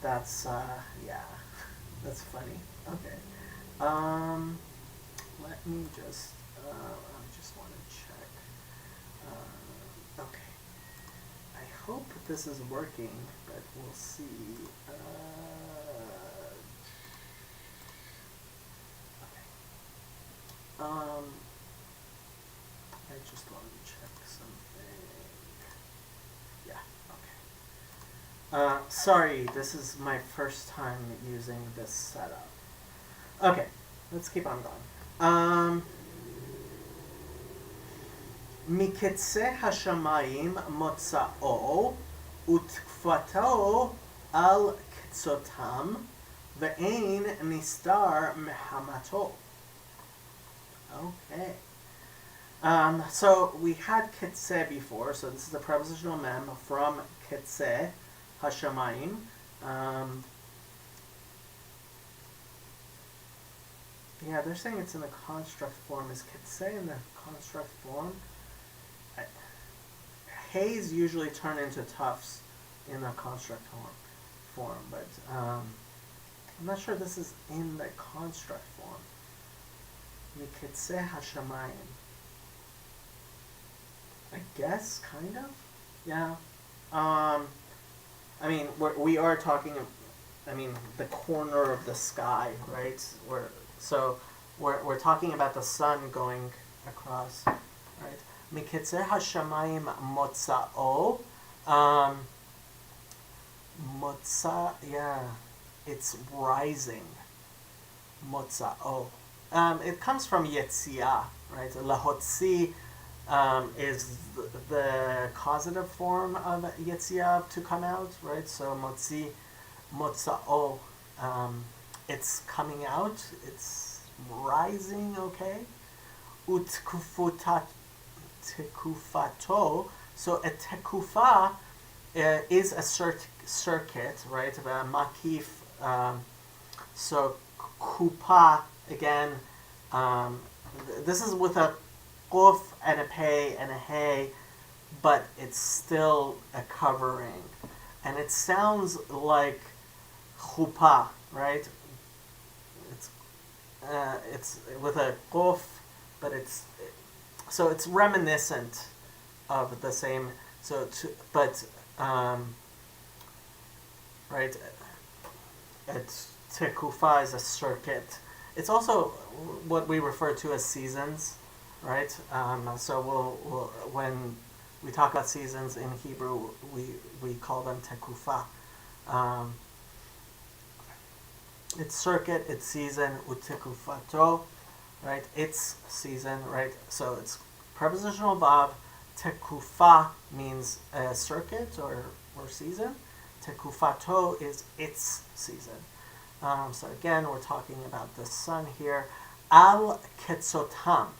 S1: That's yeah, that's funny. Okay. Let me just I just want to check. Okay. I hope this is working, but we'll see. Okay. I just want to check something. Yeah. Okay. Sorry, this is my first time using this setup. Okay, let's keep on going. מקצה השמיים מוצאו ותקפתו על קצותם ואין נסתר מחמתו. Okay. So we had kitse before, so this is the prepositional mem from kitse hashamayim. Yeah, they're saying it's in the construct form. Is kitse in the construct form? Hays usually turn into tufts in the construct form, but I'm not sure this is in the construct form. Mikitse hashamayim. I guess, kind of. Yeah. I mean, we are talking. I mean, the corner of the sky, right? We're talking about the sun going across, right? Mikitze hashamayim motza'o. Motza, yeah, it's rising. Motza'o. It comes from Yetzia, right? Lahotzi is the causative form of Yetzia, to come out, right? So motzi, motza'o, it's coming out, it's rising, okay? Utkufutato, so a tekufa is a circuit, right? Makif, so kupa, again, this is with a quf and a pei and a hey, but it's still a covering. And it sounds like chupa, right? It's with a quf, but it's reminiscent of the same. Right? Tekufa is a circuit. It's also what we refer to as seasons, right? So we'll when we talk about seasons in Hebrew, we call them tekufa. It's circuit, it's season, utekufato, right? It's season, right? So it's prepositional vav. Tekufa means a circuit or season. Tekufato is its season. So again, we're talking about the sun here. Al ketzotam.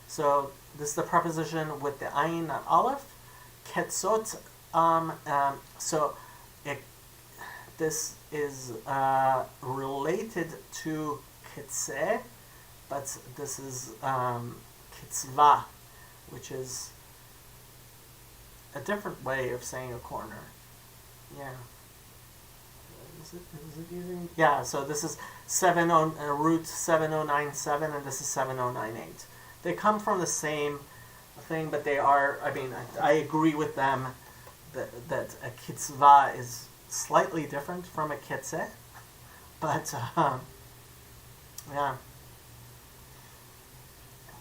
S1: So this is the preposition with the ayin, not aleph. Ketzot. This is related to kitzeh, but this is kitzva, which is a different way of saying a corner. Yeah. Is it using? Yeah, so this is root 7097, and this is 7098. They come from the same thing, but they are, I mean, I agree with them that a kitzva is slightly different from a kitzeh, but yeah.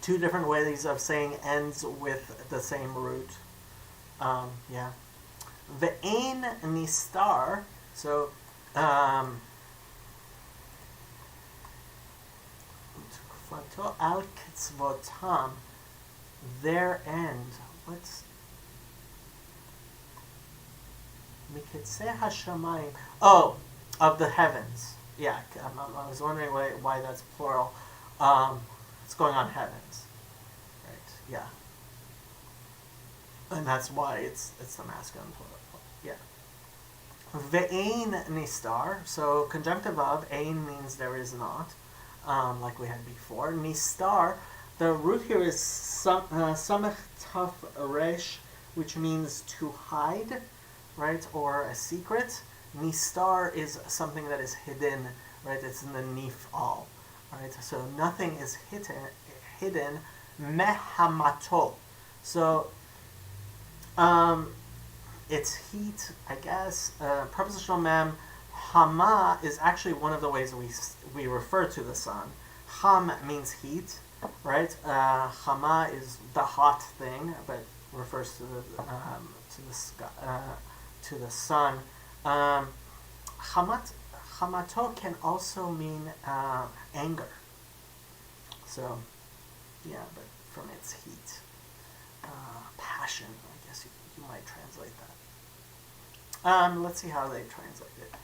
S1: Two different ways of saying ends with the same root. Yeah. Ve'ein nistar, so al kitzvotam, their end. What's Mikitze hashamayim? Oh, of the heavens. Yeah, I was wondering why that's plural. It's going on heavens, right? Yeah, and that's why it's the masculine plural. Yeah. Ve'ein nistar. So conjunctive of ein means there is not, like we had before. Nistar. The root here is samech taf resh, which means to hide, right, or a secret. Nistar is something that is hidden, right? It's in the nif'al, right? So nothing is hidden mehamato. So it's heat, I guess. Prepositional mem, hama is actually one of the ways we refer to the sun. Ham means heat, right? Hama is the hot thing, but refers to the sun. Hamato can also mean anger. So, yeah, but from its heat, passion. I guess you might translate that. Let's see how they translate it.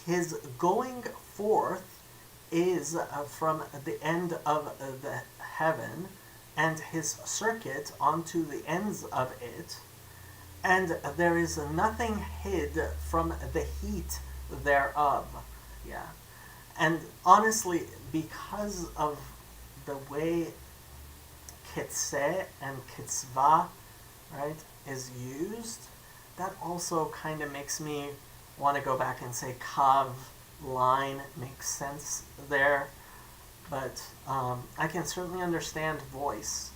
S1: His going forth is from the end of the heaven, and his circuit onto the ends of it, and there is nothing hid from the heat thereof. Yeah. And honestly, because of the way kitzeh and kitzvah, right, is used, that also kind of makes me want to go back and say kav, line, makes sense there. But I can certainly understand voice.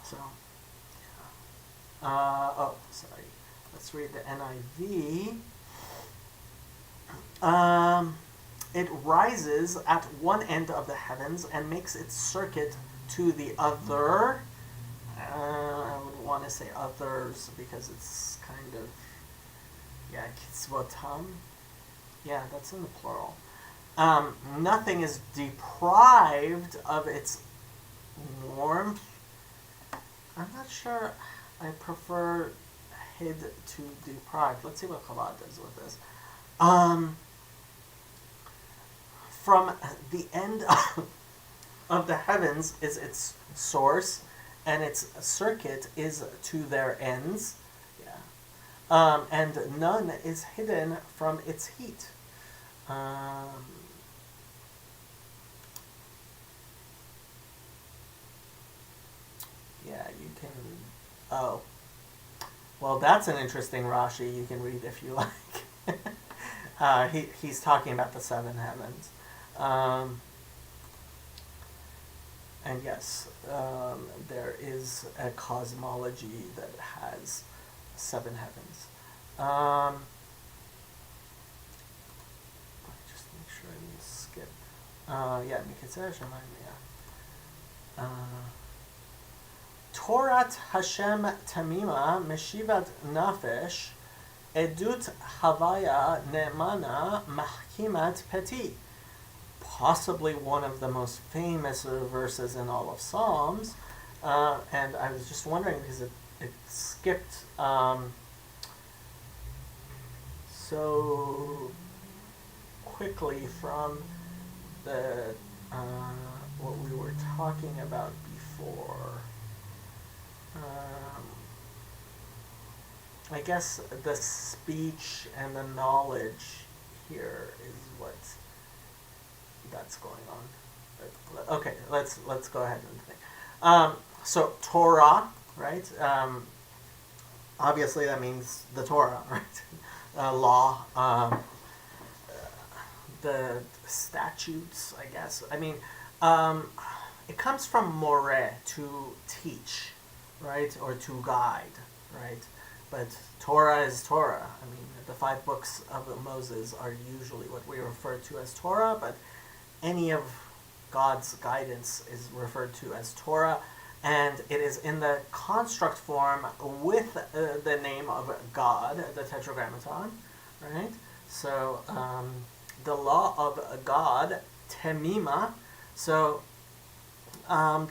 S1: So, oh, sorry. Let's read the NIV. It rises at one end of the heavens and makes its circuit to the other. I would want to say others because it's kind of, yeah, kitzvotam. Yeah, that's in the plural. Nothing is deprived of its warmth. I'm not sure I prefer hid to deprived. Let's see what Chabad does with this. From the end of the heavens is its source, and its circuit is to their ends. Yeah. And none is hidden from its heat. Yeah, you can. Oh. Well, that's an interesting Rashi you can read if you like. He's talking about the seven heavens. And yes, there is a cosmology that has seven heavens. Just make sure I didn't skip. Yeah, Miketzer, remind me. Torat Hashem Tamima Meshivat Nafesh Edut Havaya Ne'mana Mahkimat Peti. Possibly one of the most famous verses in all of Psalms. And I was just wondering because it skipped so quickly from the what we were talking about before. I guess the speech and the knowledge here is what that's going on. But, okay, let's go ahead and think. So Torah, right? Obviously, that means the Torah, right? Law, the statutes, I guess. I mean, it comes from more, to teach, right, or to guide, right? But Torah is Torah. I mean, the 5 books of Moses are usually what we refer to as Torah, but any of God's guidance is referred to as Torah, and it is in the construct form with the name of God, the Tetragrammaton, right? So the law of God, Temima. So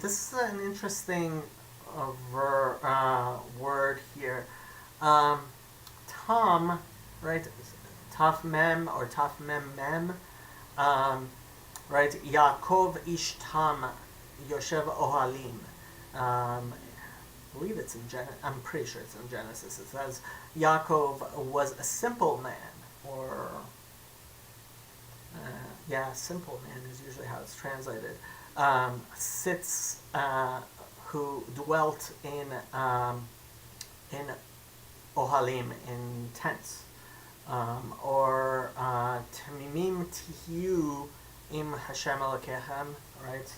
S1: this is an interesting word here. Tam, right? Taf mem or taf mem. Right? Yaakov ish tam yoshev ohalim. I believe it's in I'm pretty sure it's in Genesis. It says Yaakov was a simple man, or simple man is usually how it's translated. Sits who dwelt in ohalim, in tents, or tamimim tihiu im Hashem Elokechem, right?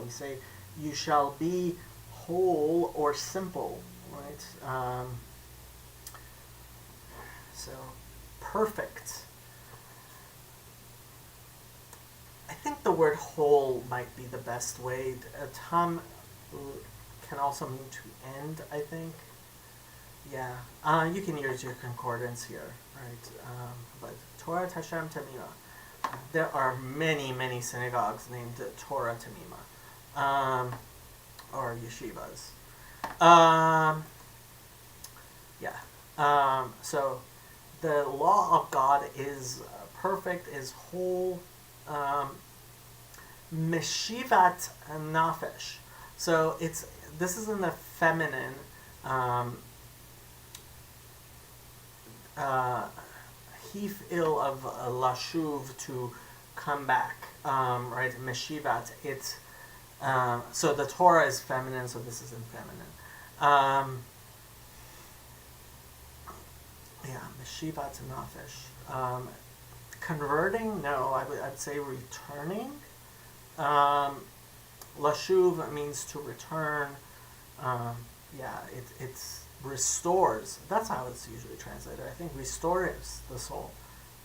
S1: We say you shall be whole or simple, right? So perfect. I think the word whole might be the best way. Tam can also mean to end, I think. Yeah, you can use your concordance here, right? But Torah Hashem Tamima. There are many, many synagogues named Torah Tamima, or yeshivas. So the law of God is perfect, is whole. Meshivat nafesh. So this is in the feminine. Hif'il of lashuv, to come back, right? Meshivat. It's so the Torah is feminine, so this is in feminine. Meshivat nafesh. Converting? No, I'd say returning. Lashuv means to return. It's restores. That's how it's usually translated. I think restores the soul,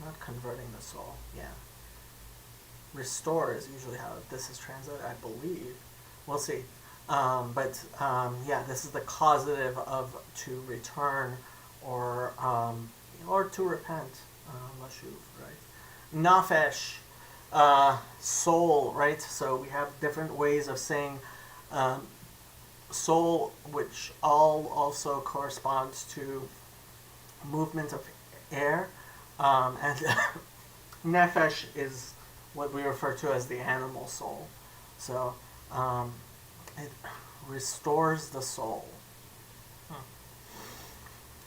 S1: not converting the soul. Yeah. Restore is usually how this is translated, I believe. We'll see. This is the causative of to return or to repent. Lashuv, right? Nafesh, soul, right? So we have different ways of saying soul, which all also corresponds to movement of air, and nefesh is what we refer to as the animal soul. So it restores the soul.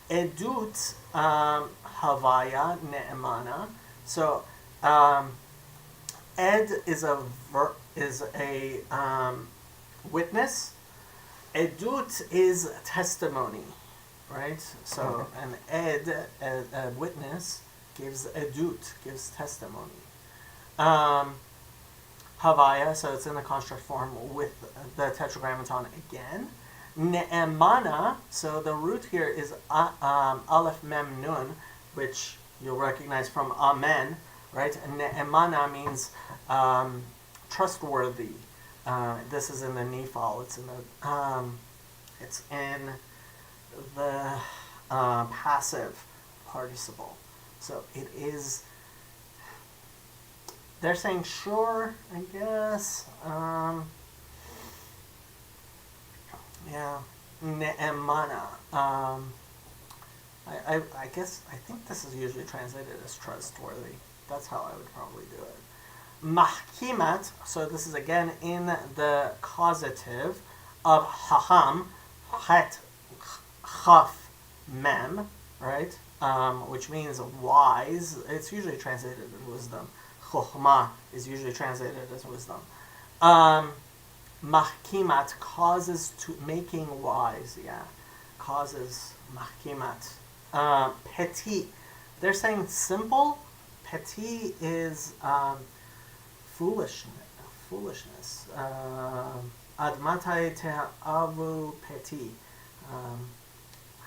S1: Edut havaya ne'emana. So ed is a witness. Edut is testimony, right? So an ed, a witness, gives edut, gives testimony. Havaya, so it's in the construct form with the tetragrammaton again. Ne'emana, so the root here is aleph mem nun, which you'll recognize from amen, right? Ne'emana means trustworthy. This is in the nifal. It's in the passive participle. So it is. They're saying sure, I guess. Ne'emana. I think this is usually translated as trustworthy. That's how I would probably do it. Mahkimat, so this is again in the causative of haham, het, chaf, mem, right? Which means wise. It's usually translated as wisdom. Chokhmah is usually translated as wisdom. Mahkimat, causes to making wise. Yeah, causes mahkimat. Petit, they're saying simple. Petit is foolishness. Admatai te'avu petit.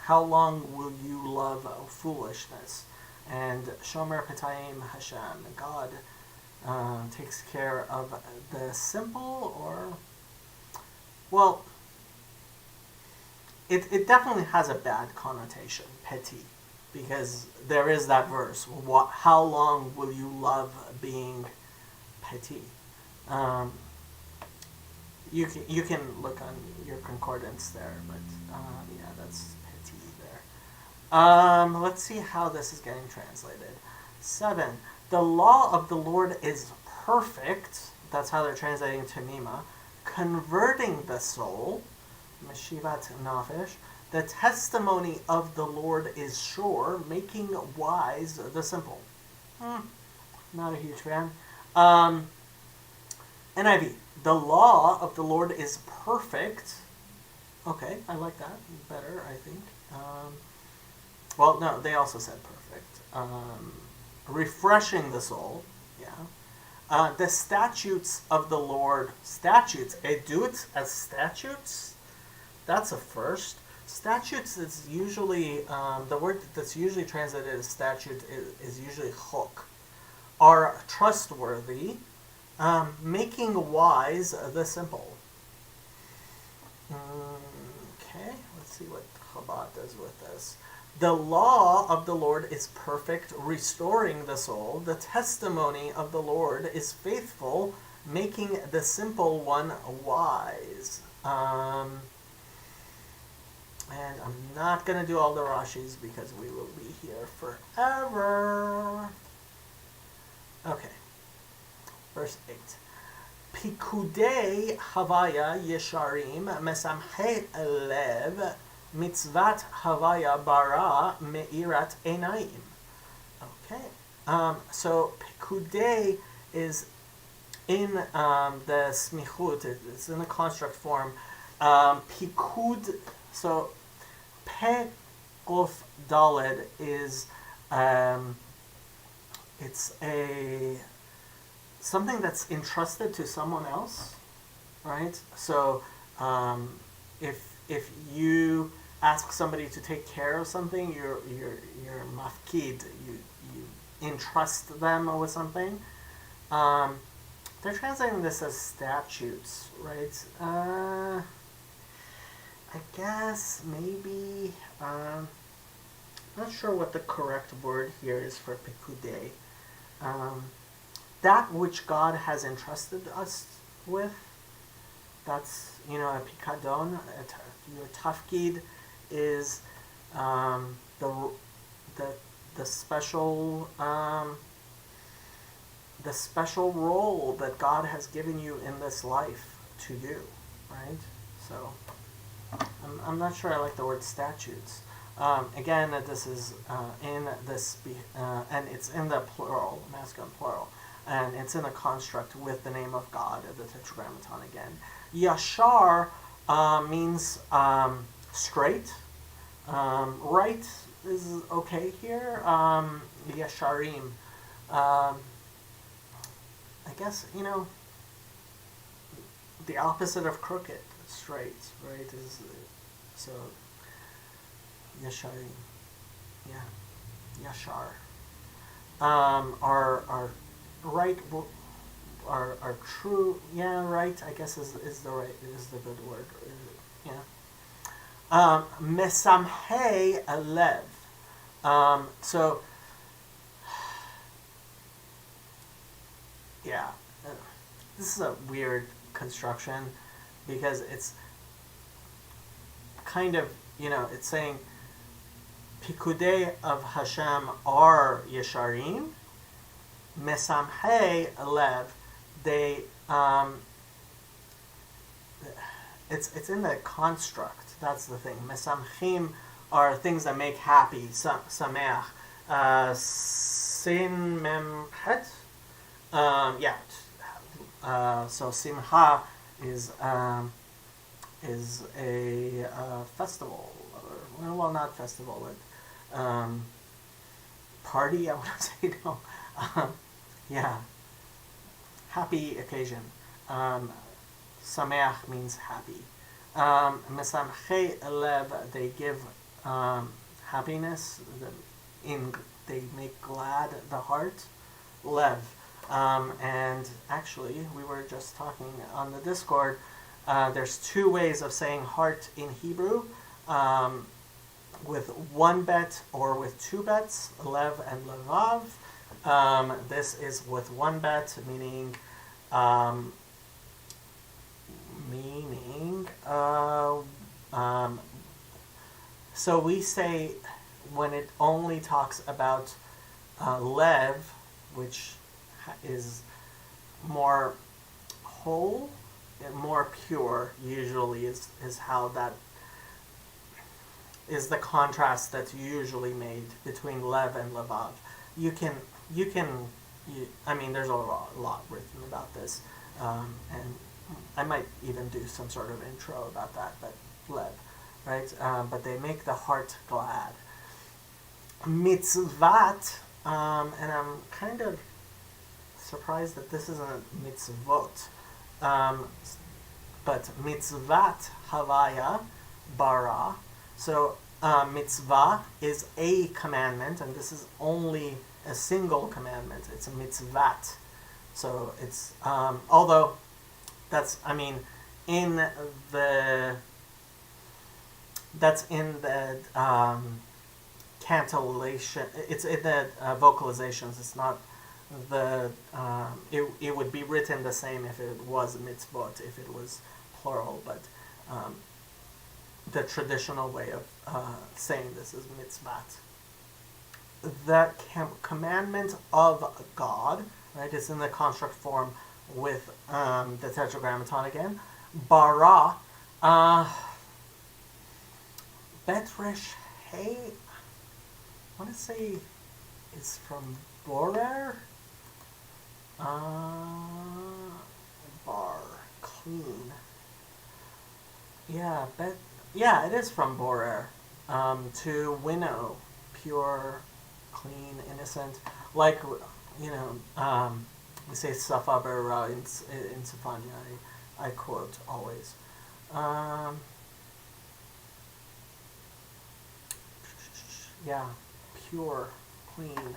S1: How long will you love foolishness? And Shomer Petayim Hashem. God takes care of the simple, or it definitely has a bad connotation, petit, because there is that verse. How long will you love being petit? You can look on your concordance there, but that's petit there. Let's see how this is getting translated. 7. The law of the Lord is perfect. That's how they're translating Tamima. Converting the soul. Meshivat nafesh. The testimony of the Lord is sure, making wise the simple. Not a huge fan. NIV. The law of the Lord is perfect. Okay, I like that better, I think. Well, no, they also said perfect. Refreshing the soul, yeah. The statutes of the Lord, statutes, edut as statutes, that's a first. Statutes is usually, the word that's usually translated as statute is usually chok, are trustworthy, making wise the simple. Okay, let's see what Chabad does with this. The law of the Lord is perfect, restoring the soul. The testimony of the Lord is faithful, making the simple one wise. And I'm not going to do all the Rashis because we will be here forever. Okay, verse 8. Pikudei Havaya Yesharim Mesamche Lev Mitzvat Havaya Bara Meirat Enaim. Okay, so Pikudei is in the Smichut, it's in the construct form. Pikud, so Pe Kof Daled is, it's a something that's entrusted to someone else, right? So if you ask somebody to take care of something, you're mafkid, you entrust them with something. They're translating this as statutes, right? I guess maybe not sure what the correct word here is for pikudei. That which God has entrusted us with, that's, a pikadon. Your tafkid is the special role that God has given you in this life to do, right? So I'm not sure I like the word statutes. Again, this is in this, and it's in the plural, masculine plural. And it's in a construct with the name of God, the Tetragrammaton again. Yashar means straight. Right is okay here. Yasharim. I guess, the opposite of crooked, straight, right? Is so Yasharim. Yeah. Yashar. Are right, are true, right, I guess is the good word, Mesamhe Alev. So, this is a weird construction because it's kind of, it's saying Pikudei of Hashem are Yesharim, Mesamhe Lev, they it's in the construct. That's the thing. Mesamchim are things that make happy. Sameach. Sin memchet. So Simcha is a festival, or, well, not festival, but party. I want to say no. Happy occasion. Sameach means happy. Mesamchei lev, they give happiness. They make glad the heart. Lev. And actually, we were just talking on the Discord. There's two ways of saying heart in Hebrew. With one bet or with two bets, lev and levav. This is with one bet, meaning so we say when it only talks about lev, which is more whole and more pure, usually is how that is the contrast that's usually made between lev and levav. There's a lot written about this, and I might even do some sort of intro about that, but lev, right? But they make the heart glad. Mitzvat, and I'm kind of surprised that this isn't mitzvot, um, but mitzvat havaya bara. So mitzvah is a commandment, and this is only a single commandment. It's a mitzvat. So it's although that's in the that's in the cantillation. It's in the vocalizations. It's not the. It would be written the same if it was mitzvot, if it was plural, but the traditional way of saying this is mitzvat. The commandment of God, right, is in the construct form with the tetragrammaton again. Bara, Betresh Hey, I want to say it's from Borer. Bar, clean. Yeah, it is from Borer. To winnow, pure, clean, innocent. Like, we say Safa Berra in Safanya. I quote always. Yeah, pure, clean.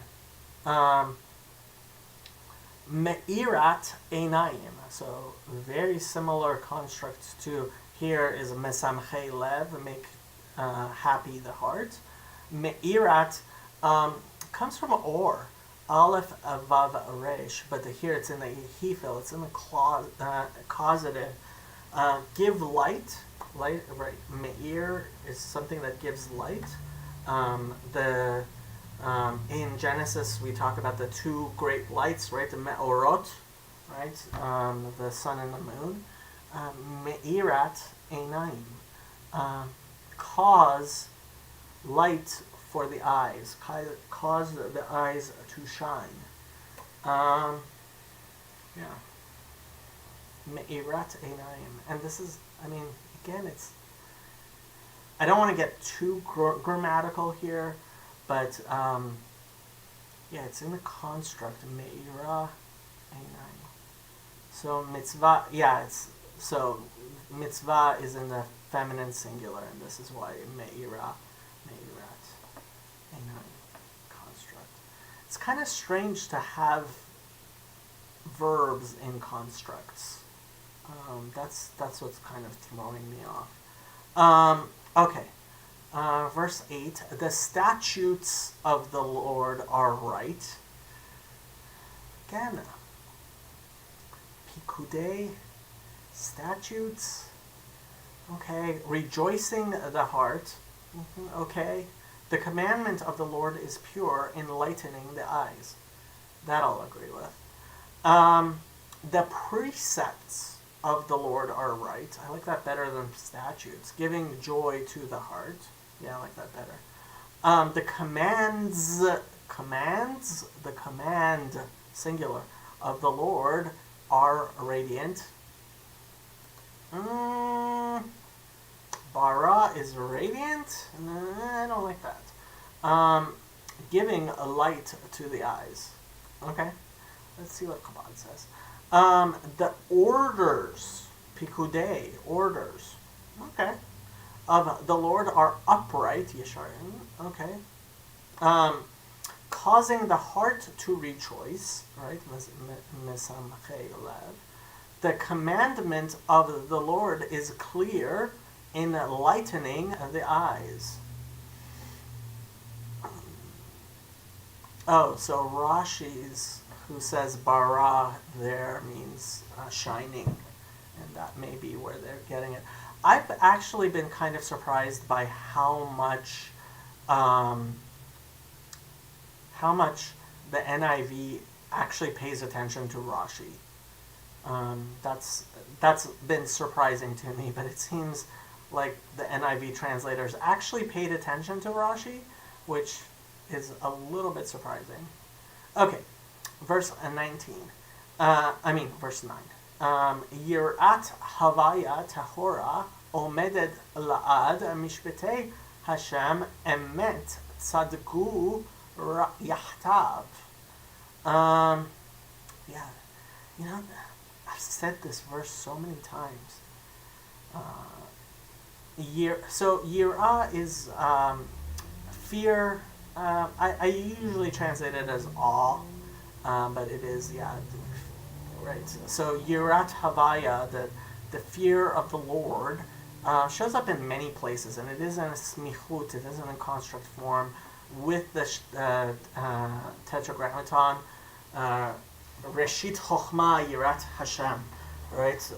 S1: Me'irat Einayim. So very similar construct to here is Mesamchei Lev, make happy the heart. Me'irat comes from or. Aleph Vav Resh, but here it's in the hefil, it's in the causative. Give light, right? Me'ir is something that gives light. In Genesis we talk about the two great lights, right? The Me'orot, right? The sun and the moon. Me'irat Einayim, cause light for the eyes, cause the eyes to shine. Me'irat Einayim, and this is, again, it's. I don't want to get too grammatical here, but it's in the construct Me'ira Einayim. So mitzvah, mitzvah is in the feminine singular, and this is why Me'irat construct. It's kind of strange to have verbs in constructs. That's what's kind of throwing me off. Okay. Verse 8. The statutes of the Lord are right. Again, Pikudei, statutes. Okay. Rejoicing the heart. Okay. The commandment of the Lord is pure, enlightening the eyes. That I'll agree with. The precepts of the Lord are right. I like that better than statutes. Giving joy to the heart. Yeah, I like that better. The command, singular, of the Lord are radiant. Bara is radiant? I don't like that. Giving a light to the eyes. Okay, let's see what Chabad says. The orders, Pikudei, orders, okay, of the Lord are upright, Yesharim, okay. Causing the heart to rejoice, right, Mesamchei Lev. The commandment of the Lord is clear, enlightening the eyes. Oh, so Rashi's, who says bara there means shining, and that may be where they're getting it. I've actually been kind of surprised by how much the NIV actually pays attention to Rashi. That's been surprising to me, but it seems like the NIV translators actually paid attention to Rashi, which is a little bit surprising. Okay, verse 19. Verse 9. Yirat Havaya Tahora omedet la'ad mishpetei Hashem emet tzadku yachtav. Yeah, you know, I've said this verse so many times. Yirah is fear. I usually translate it as awe, but it is, yeah, right. So Yirat Havaya, the fear of the Lord, shows up in many places, and it is in a smichut, it isn't in construct form, with the Tetragrammaton. Reshit Chochma Yirat Hashem, right?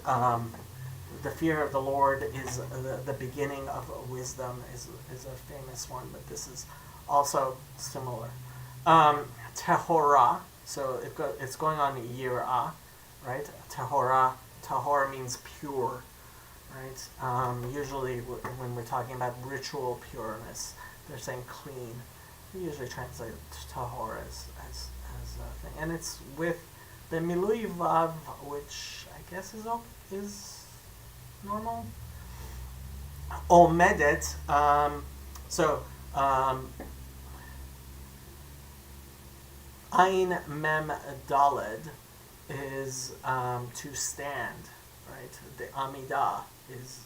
S1: The fear of the Lord is the beginning of wisdom, is a famous one, but this is also similar. Tehorah, so it's going on Yirah, right? Tahor means pure, right? Usually when we're talking about ritual pureness, they're saying clean. We usually translate tahor as a thing, and it's with the milui vav, which I guess is normal. Omedet, Ayin Mem Daled is to stand, right? The Amidah is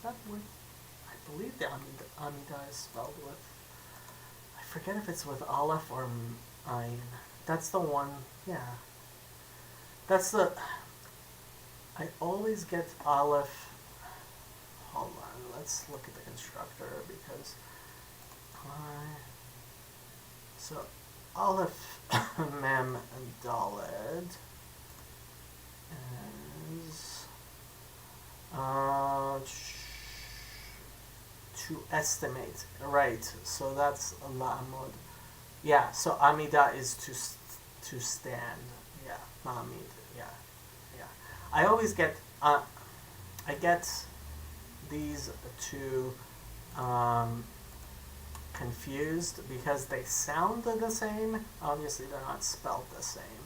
S1: that with, I believe the Amidah is spelled with, I forget if it's with Aleph or Ayin. That's the one, yeah. That's the, I always get Aleph, hold on, let's look at the constructor because so Aleph Mem Daled is to estimate, right? So that's La'amud. Yeah. So Amidah is to stand. Yeah. Ma'amid. Yeah. Yeah. I always get I get these two confused because they sound the same. Obviously, they're not spelled the same.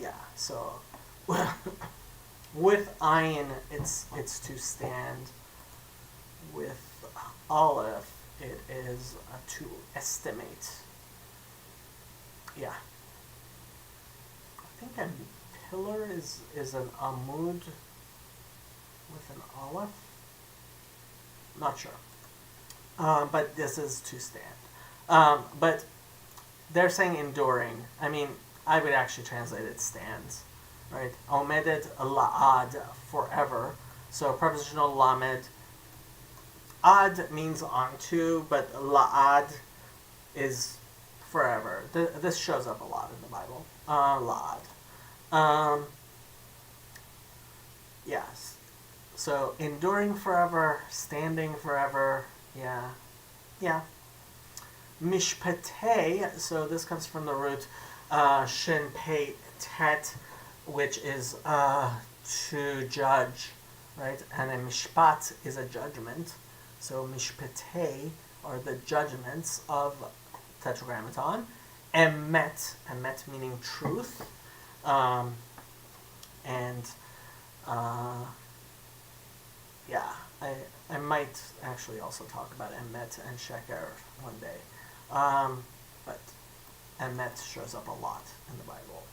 S1: Yeah. So with ayin, it's to stand. With aleph, it is to estimate. Yeah. I think a pillar is an amud with an aleph. Not sure. But this is to stand. But they're saying enduring. I mean, I would actually translate it stands, right? Omedet la'ad, forever. So prepositional lamed. Ad means onto, but la'ad is forever. This shows up a lot in the Bible. La'ad. Yes. So enduring forever, standing forever. Yeah. Yeah. Mishpatei, so this comes from the root shin pei tet, which is to judge, right? And a mishpat is a judgment. So mishpatei are the judgments of Tetragrammaton. Emet meaning truth. Yeah, I might actually also talk about emet and sheker one day. But emet shows up a lot in the Bible.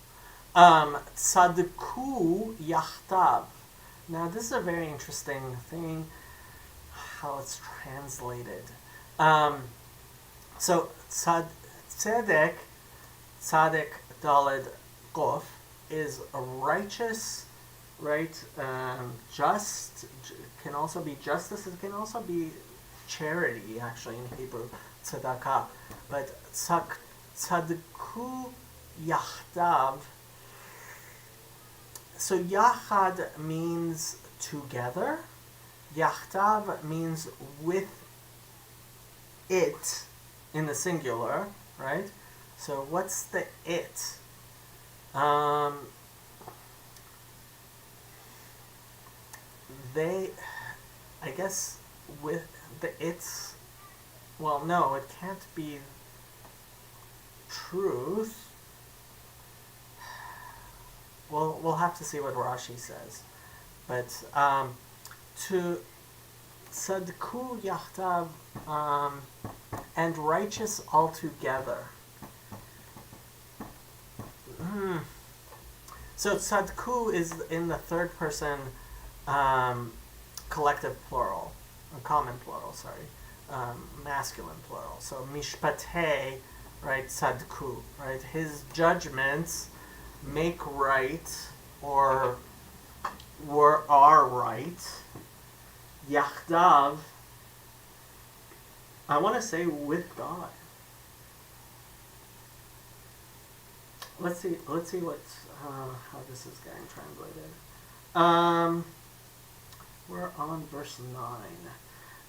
S1: Tzadku yachtav. Now this is a very interesting thing, how it's translated. So tzedek daled gof is a righteous, right? Just can also be justice. It can also be charity, actually, in Hebrew, tzedakah. But tzadku yachdav. So yachad means together. Yachdav means with it in the singular, right? So what's the it? I guess with the it's, well, no, it can't be truth. We'll have to see what Rashi says. But to tzadku yachtav, and righteous altogether. So tzadku is in the third person collective plural, common plural, sorry, masculine plural. So mishpatei, right, tzadku, right, his judgments make right or are right. Yachdav, I want to say with God. Let's see what how this is getting translated. We're on verse 9.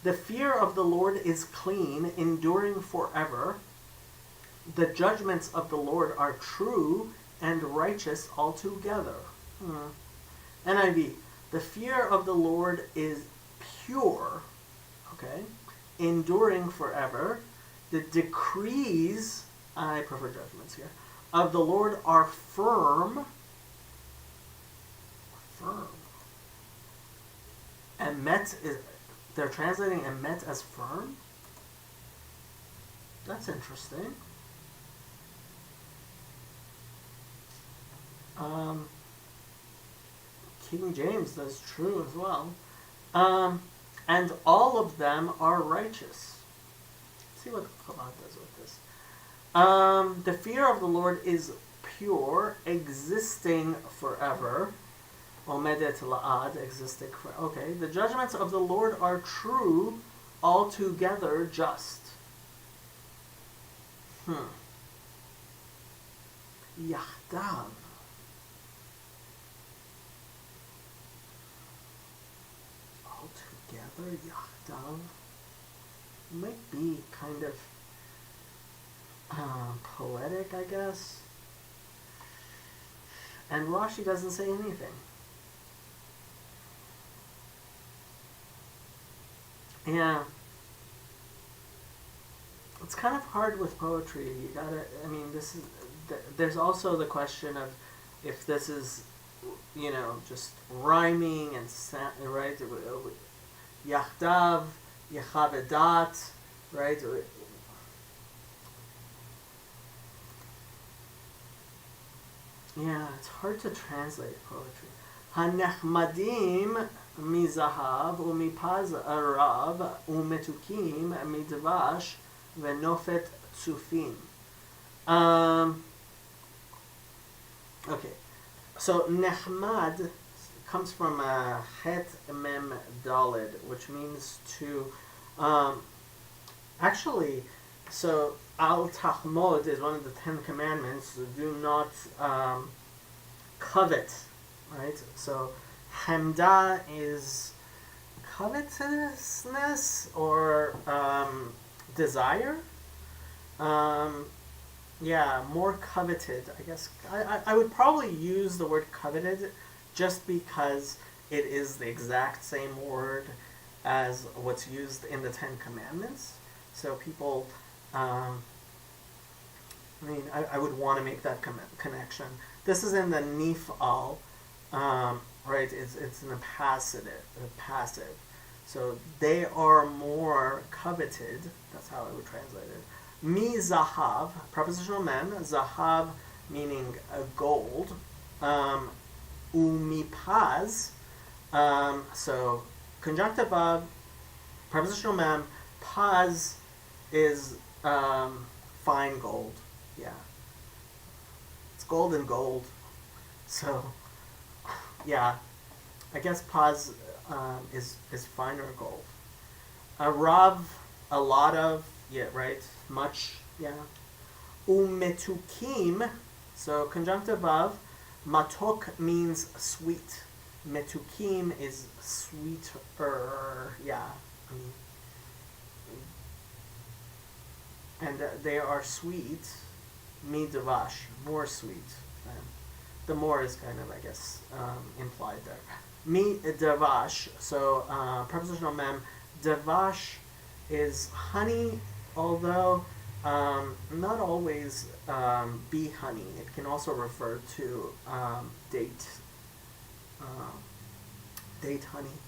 S1: The fear of the Lord is clean, enduring forever. The judgments of the Lord are true and righteous altogether. NIV. The fear of the Lord is pure, okay, enduring forever. The decrees, I prefer judgments here, of the Lord are firm. Emet is, they're translating emet as firm? That's interesting. King James does true as well. And all of them are righteous. Let's see what Chabad does with this. The fear of the Lord is pure, existing forever. Omedet la'ad, existing forever. Okay, the judgments of the Lord are true, altogether just. Yachdav. Altogether, Yachdav. Might be kind of poetic, I guess. And Rashi doesn't say anything. Yeah. It's kind of hard with poetry. You gotta, I mean, there's also the question of if this is, just rhyming and, right? Yachdav, Yechavedat, right? Yeah, it's hard to translate poetry. Hanechmadim mizahav umipaz arav umetukim midvash venofet tsufim. Okay, so nechmad comes from het mem dalid, which means to actually. So al tahmod is one of the 10 commandments. So do not covet, right? So hamda is covetousness or desire. Yeah, more coveted. I guess I would probably use the word coveted just because it is the exact same word as what's used in the 10 Commandments. So people, I would want to make that connection. This is in the nif'al, right? It's in the passive. So they are more coveted. That's how I would translate it. Mi zahav, prepositional mem, zahav meaning gold. Umipaz, so conjunctive of, prepositional mem, paz is fine gold. Yeah. It's gold and gold. So, yeah. I guess paz is finer gold. A rav, a lot of, yeah, right? Much, yeah. Umetukim, so conjunctive of, matok means sweet. Metukim is sweeter, yeah. And they are sweet. Midvash, more sweet. The more is kind of, I guess, implied there. Midvash, so prepositional mem. Devash is honey, although not always bee honey. It can also refer to date date honey.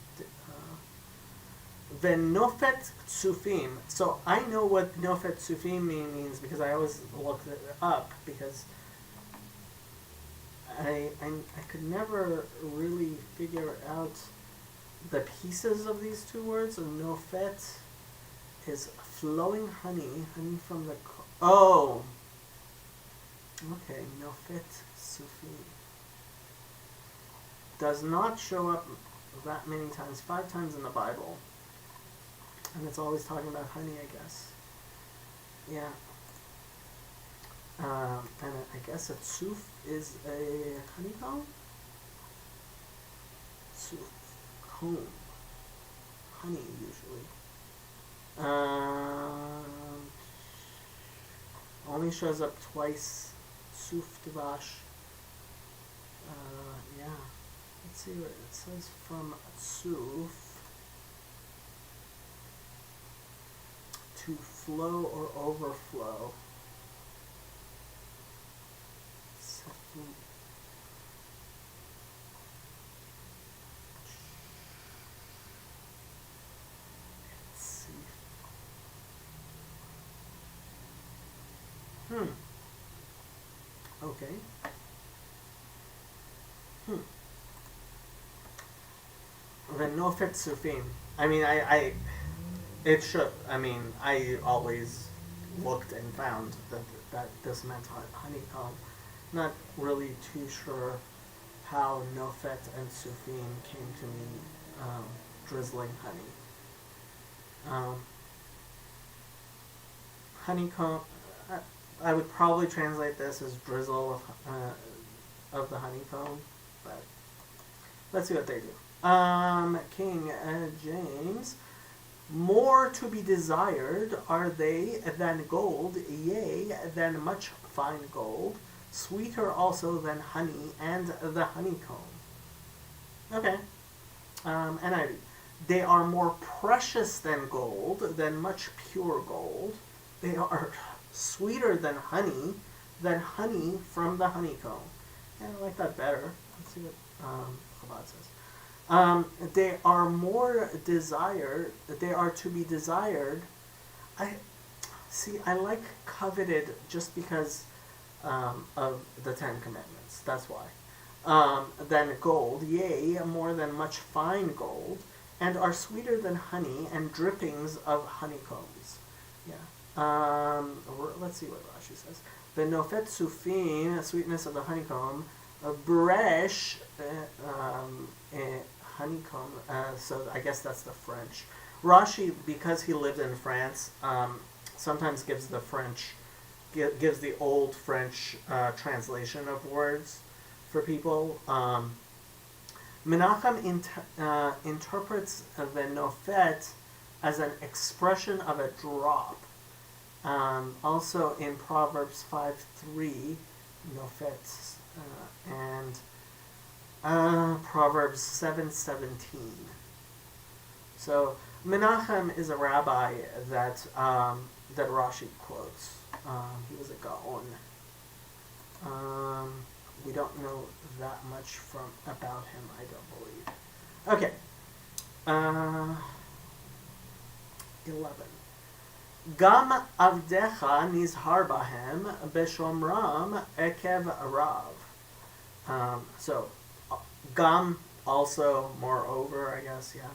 S1: Venofet tsufim. So I know what nofet tsufim means because I always looked it up because I could never really figure out the pieces of these two words. So nofet is flowing honey from the oh. Okay, nofet tsufim does not show up that many times. 5 times in the Bible. And it's always talking about honey, I guess. Yeah. And I guess a tsuf is a honeycomb? Tsuf. Comb. Honey, usually. Only shows up twice. Tsuf dvash. Yeah. Let's see what it says from tsuf. To flow or overflow. Let's see. Okay. Venofet sufim. I mean, it should. I mean, I always looked and found that this meant honeycomb. Not really too sure how nofet and sufim came to mean drizzling honey. Honeycomb. I would probably translate this as drizzle of the honeycomb, but let's see what they do. King James. More to be desired are they than gold, yea, than much fine gold, sweeter also than honey and the honeycomb. Okay. NIV. They are more precious than gold, than much pure gold. They are sweeter than honey from the honeycomb. Yeah, I like that better. Let's see what Chabad says. They are more desired. They are to be desired. I like coveted just because of the Ten Commandments. That's why. Than gold, yea, more than much fine gold, and are sweeter than honey and drippings of honeycombs. Yeah. Let's see what Rashi says. The nofet sufin, sweetness of the honeycomb, bresh, honeycomb. So I guess that's the French. Rashi, because he lived in France, sometimes gives the French, gives the old French translation of words for people. Menachem interprets the nofet as an expression of a drop. Also in Proverbs 5:3, nofet, and Proverbs 7:17. So Menachem is a rabbi that Rashi quotes. He was a gaon. We don't know that much about him, I don't believe. Okay. 11. Gam avdecha nizhar bahem beshomram ekev rav. So, gam, also, moreover, I guess, yeah.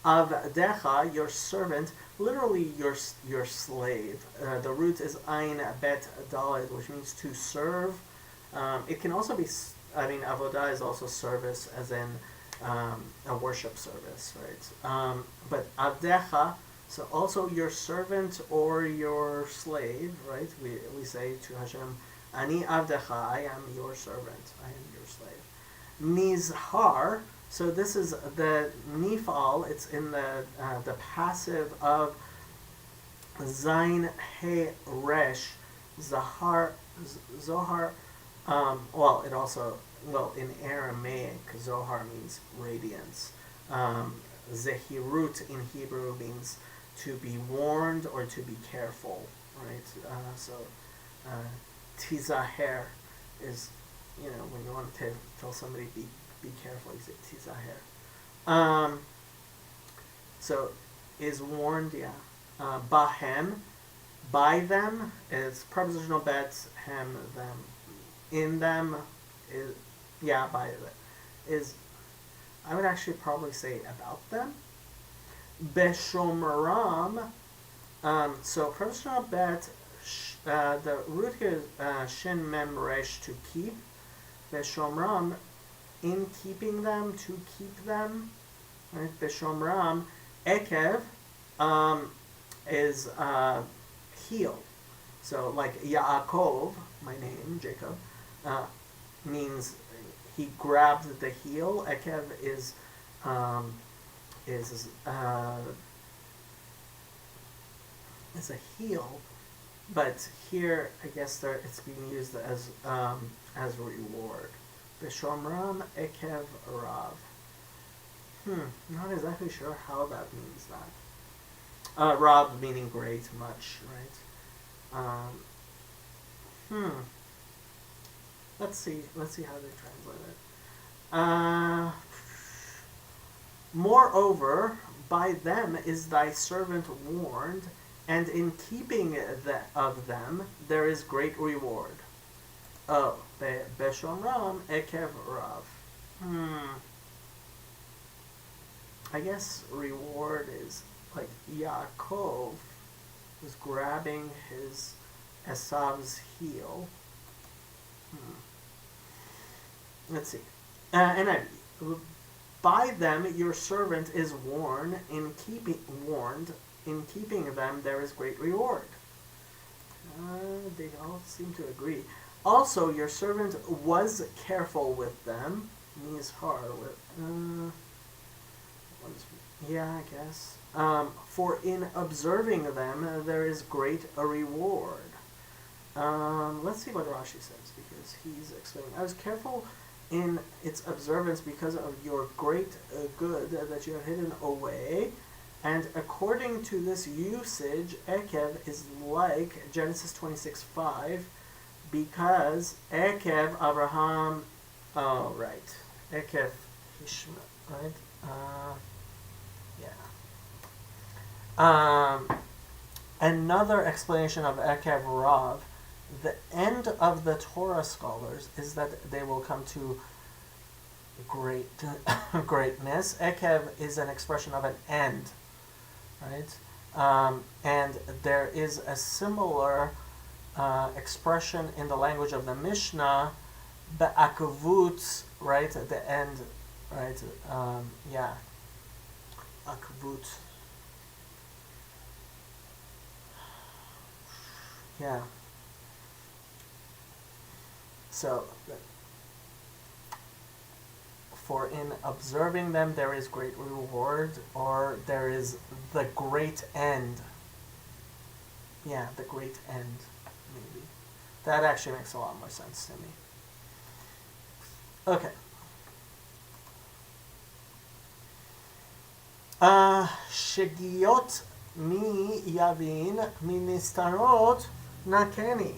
S1: Avdecha, your servant, literally your slave. The root is ein bet daled, which means to serve. It can also be, avodah is also service, as in a worship service, right? But avdecha, so also your servant or your slave, right? We say to Hashem, Ani avdecha, I am your servant, I am your slave. Nizhar, so this is the nifal, it's in the passive of zain he resh, zahar, zohar, it also, in Aramaic, zohar means radiance. Zehirut in Hebrew means to be warned or to be careful, right? Tizaher is, when you want to tell somebody be careful, you say tizaher. Um, so is warned, yeah. Bahem, by them is prepositional bet, hem, them. In them is, yeah, by them. Is, I would actually probably say about them. Beshomram, so prepositional bet, the root here is shin mem resh, to keep. Beshomram, in keeping them, to keep them. Right? Beshomram, ekev, is heel. So like Yaakov, my name, Jacob, means he grabbed the heel. Ekev is is a heel, but here I guess it's being used as a reward. B'shomram ekev rav. Not exactly sure how that means that. Rav meaning great, much, right? Let's see how they translate it. Moreover, by them is thy servant warned, and in keeping of them there is great reward. Oh, Beshomram ekev rav. I guess reward is like Yaakov was grabbing his Esav's heel. Let's see. NIV. By them your servant is warned. In keeping them there is great reward. They all seem to agree. Also, your servant was careful with them. Mizhar with. Yeah, I guess. For in observing them there is great a reward. Let's see what Rashi says, because he's explaining. I was careful in its observance because of your great good that you have hidden away. And according to this usage, Ekev is like Genesis 26:5, because Ekev Abraham, oh right, Ekev Ishmael, right? Another explanation of Ekev Rav, the end of the Torah scholars is that they will come to greatness. Ekev is an expression of an end, right? And there is a similar expression in the language of the Mishnah, be'akavut, right? At the end, right? Akavut. Yeah. So, for in observing them there is great reward, or there is the great end. Yeah, the great end, maybe. That actually makes a lot more sense to me. Okay. Shegiot mi yavin ministarot nakeni.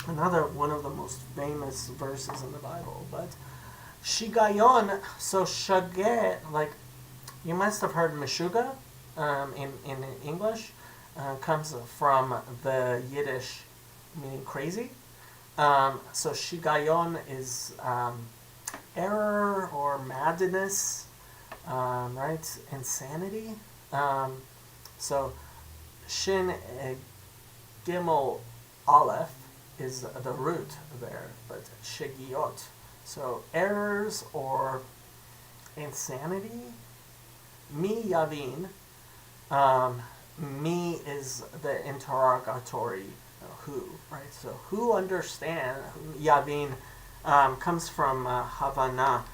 S1: Another one of the most famous verses in the Bible. But shigayon, so shageh, like you must have heard meshuga in English, comes from the Yiddish meaning crazy. So shigayon is error or madness, right? Insanity. So shin gimel aleph is the root there, but shegiot. So errors or insanity. Mi yavin. Mi is the interrogatory who, right? So who understand? Yavin comes from Havana.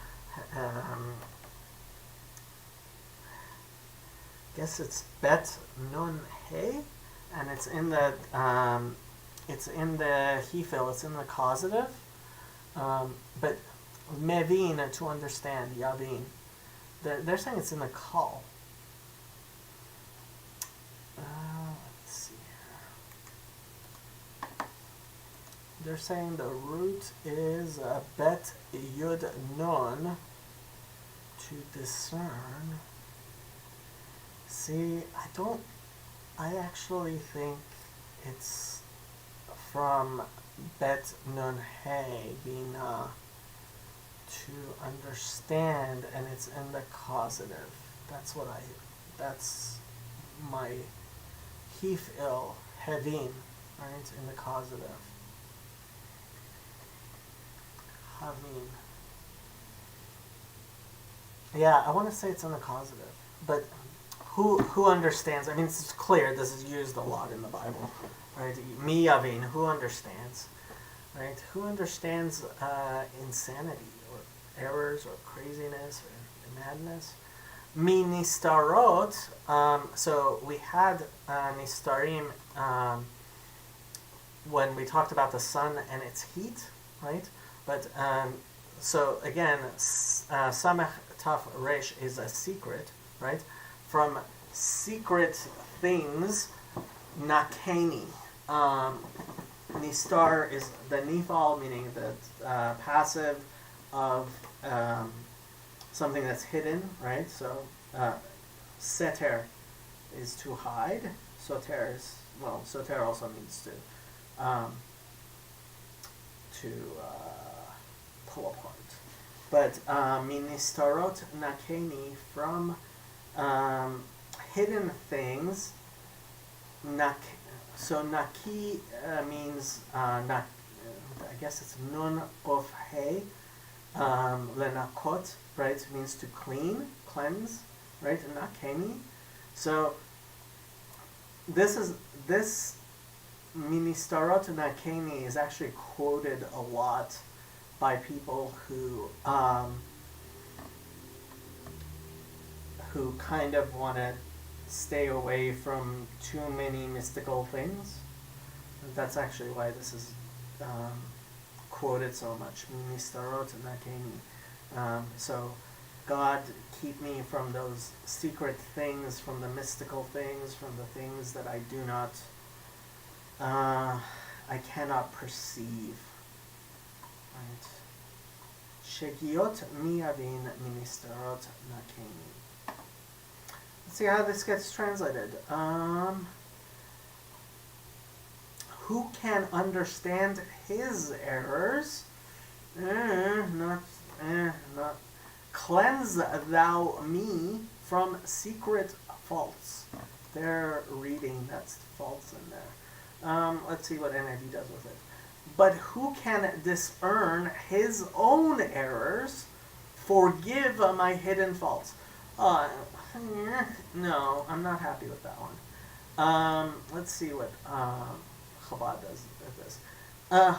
S1: Guess it's bet nun hey, and it's in the hefil. It's in the causative. But mevin, to understand, yavin. They're saying it's in the kal. Let's see here. They're saying the root is bet yud nun, to discern. See, I actually think it's from bet nun hey bina, to understand, and it's in the causative. That's my hif'il, hevin, right, in the causative. Havin. Yeah, I want to say it's in the causative, but who understands? I mean, it's clear this is used a lot in the Bible, right? Mi yavin, who understands, right? Who understands insanity or errors or craziness or madness? Mi nistarot. So we had nistarim when we talked about the sun and its heat, right? But so again, samech taf resh is a secret, right? From secret things, nakeni. Nistar is the nifal, meaning the passive of something that's hidden, right? So seter is to hide. Soter is, well, soter also means to pull apart. But ministarot nakeni, from hidden things. So naki means I guess it's nun of hey, lenakot, right? Means to clean, cleanse, right? Nakeni. So this ministarot nakeni is actually quoted a lot by people who kind of want to stay away from too many mystical things. That's actually why this is quoted so much. Ministarot nakeni. So God, keep me from those secret things, from the mystical things, from the things that I do not, I cannot perceive. Right? Shegiot miyavin ministarot nakeni. Let's see how this gets translated. Who can understand his errors? Not. Cleanse thou me from secret faults. They're reading that's faults in there. Let's see what NIV does with it. But who can discern his own errors? Forgive my hidden faults. No, I'm not happy with that one. Let's see what Chabad does with this.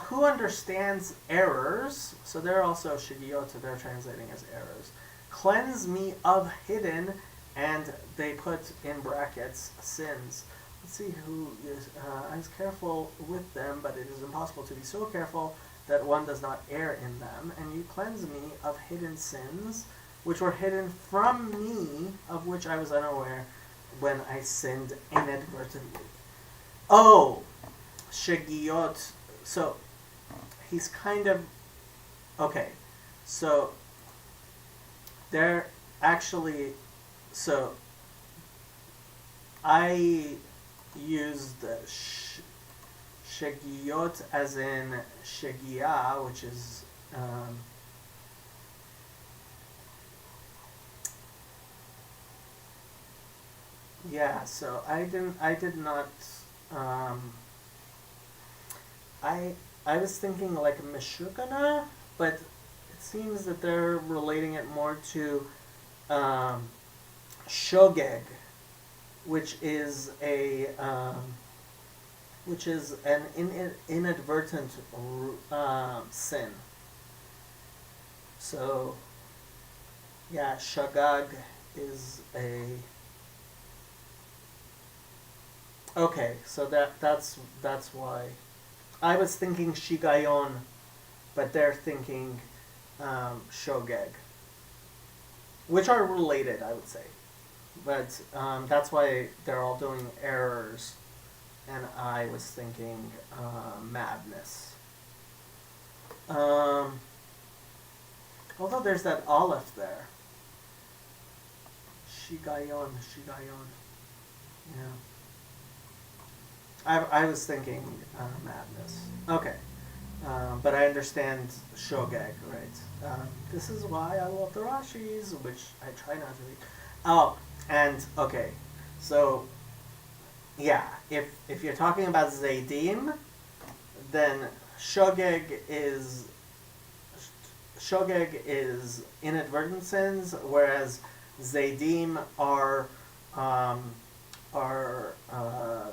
S1: Who understands errors? So they're also shigiyot, they're translating as errors. Cleanse me of hidden, and they put in brackets sins. Let's see who is. I was careful with them, but it is impossible to be so careful that one does not err in them. And you cleanse me of hidden sins, which were hidden from me, of which I was unaware when I sinned inadvertently. Oh, shigiyot. So he's kind of okay. So they're actually. So I used shegiyot as in shegia, which is yeah. So I did not. I was thinking like meshugana, but it seems that they're relating it more to shogeg, which is an inadvertent sin. So yeah, shagag is a okay. So that's why. I was thinking shigayon, but they're thinking shogeg, which are related, I would say. But that's why they're all doing errors, and I was thinking madness. Although there's that aleph there. Shigayon. Yeah. I was thinking madness. Okay. But I understand shogeg, right? This is why I love the Rashis, which I try not to read. Oh, and okay, so yeah, if you're talking about Zaydim, then shogeg is inadvertent sins, whereas Zaydim um, are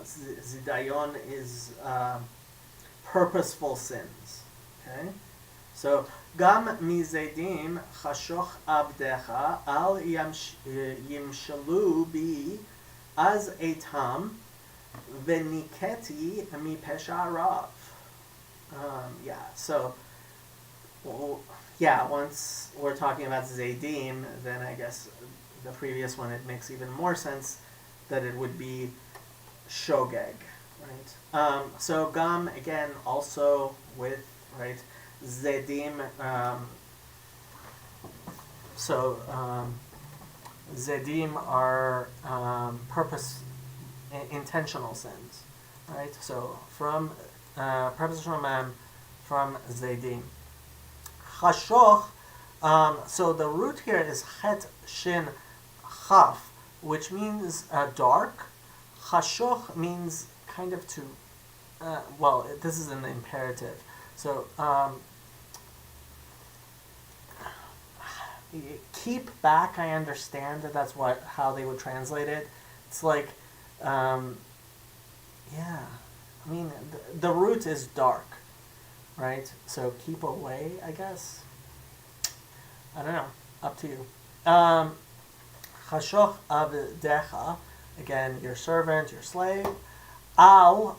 S1: Zidayon is purposeful sins. Okay, so gam mizedim chashoch abdecha al yimshalu bi az etam veniketi mi pesha rav. Yeah, so well, yeah, once we're talking about Zaydim, then I guess the previous one, it makes even more sense that it would be Shogeg, right? So Gam, again, also with, right, Zedim, Zedim are intentional sins, right? So from prepositional mem from Zedim. Chashoch, so the root here is Het Shin Chaf, which means dark. Chashoch means kind of to, well, this is an imperative. So keep back, I understand that's how they would translate it. It's like, yeah, I mean, the root is dark, right? So keep away, I guess. I don't know. Up to you. Chashoch avdecha, again, your servant, your slave. Al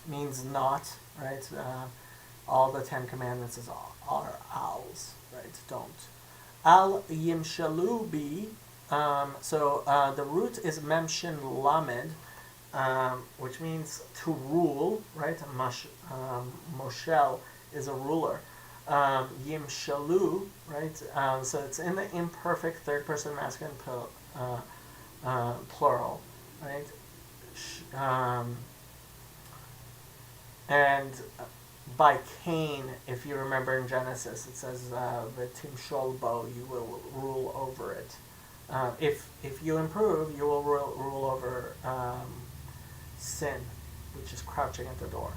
S1: means not, right? All the 10 Commandments are owls, right? Don't. Al yimshalu bi. So the root is memshin lamed, which means to rule, right? Moshel is a ruler. Yimshalu, right? So it's in the imperfect third person masculine plural, right? And by Cain, if you remember in Genesis, it says "V'timshol bo," you will rule over it. If you improve, you will rule over sin, which is crouching at the door.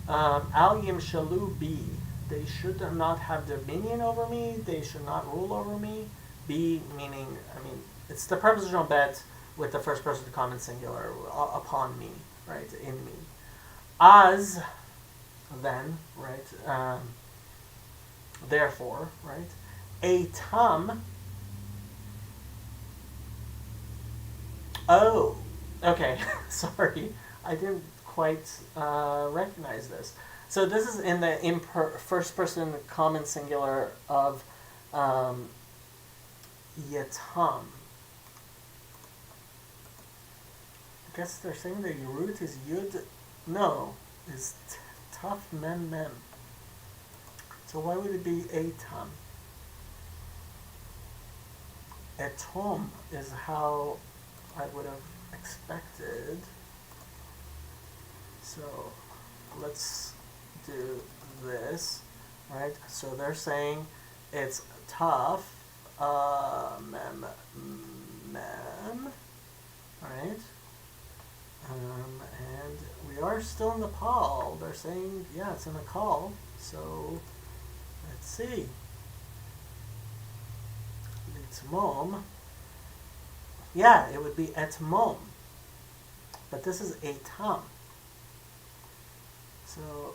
S1: Al yimshalu bi, they should not have dominion over me. They should not rule over me. Be meaning, I mean, it's the prepositional bet with the first person common singular, upon me, right, in me. As, then, right, therefore, right, etam, oh, okay, sorry, I didn't quite recognize this. So this is in the first person common singular of Yatam. I guess they're saying the root is Yud. No, is Taf Mem Mem. So why would it be Atam? Etom is how I would have expected. So let's do this, right? So they're saying it's tough, mem, right? And we are still in the Paul. They're saying, yeah, it's in the call. So let's see. It's mom. Yeah, it would be et mom. But this is etam. So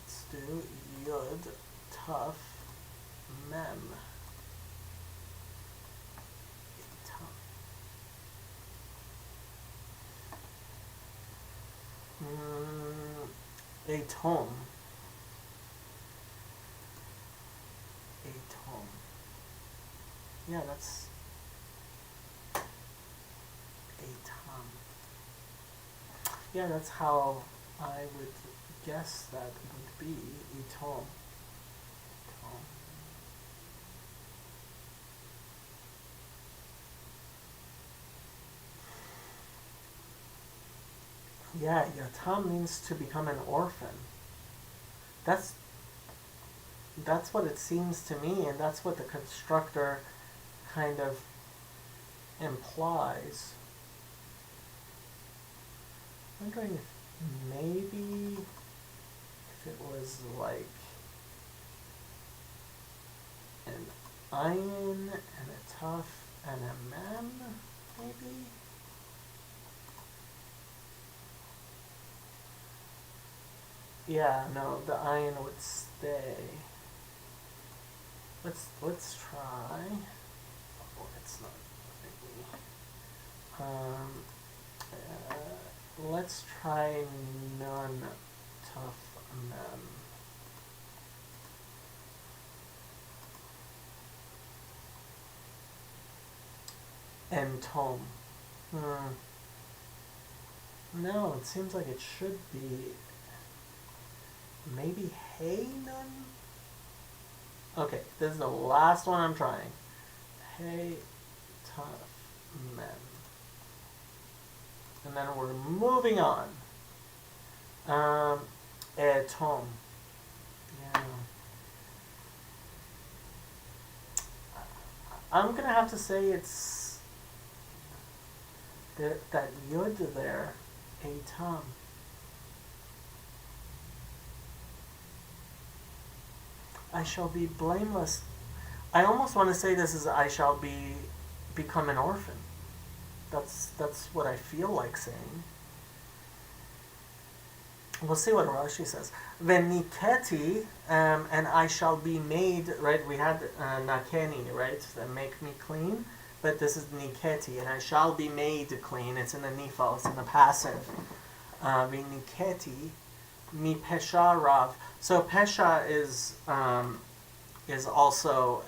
S1: let's do yud, tough, mem. Atom. Yeah, that's atom. Yeah, that's how I would guess that would be atom. Yeah, yatam means to become an orphan. That's that's what it seems to me, and that's what the constructor kind of implies. I'm wondering if maybe if it was like an ayin and a taf and a mem, maybe? Yeah, no, the ayin would stay. Let's try. Oh, it's not maybe. Let's try nun tough mem. And tom. No, it seems like it should be maybe hey nun. Okay, this is the last one I'm trying. Hey tough mem. And then we're moving on. Tom. Yeah. I'm gonna have to say it's that yud there, a tom. I shall be blameless. I almost want to say this is I shall become an orphan. That's what I feel like saying. We'll see what Rashi says. Veniketi, and I shall be made, right? We had nakeni, right? That make me clean. But this is niketi, and I shall be made clean. It's in the nifal, it's in the passive. Veniketi, mi pesha rav. So pesha is also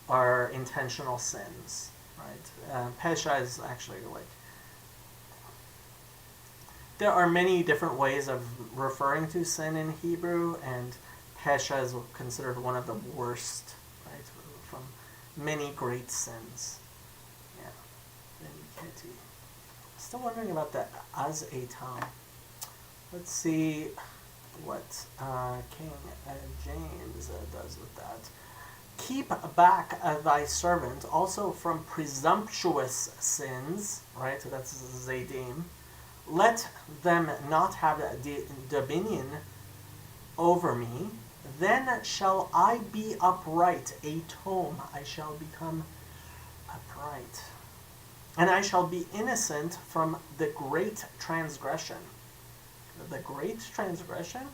S1: are intentional sins, right? Pesha is actually like, there are many different ways of referring to sin in Hebrew, and pesha is considered one of the worst, right, from many great sins. Yeah. Still wondering about the as a tam. Let's see what King James does with that. Keep back thy servant also from presumptuous sins, right? So that's Zadim. Let them not have dominion over me. Then shall I be upright, a tom. I shall become upright. And I shall be innocent from the great transgression. The great transgression?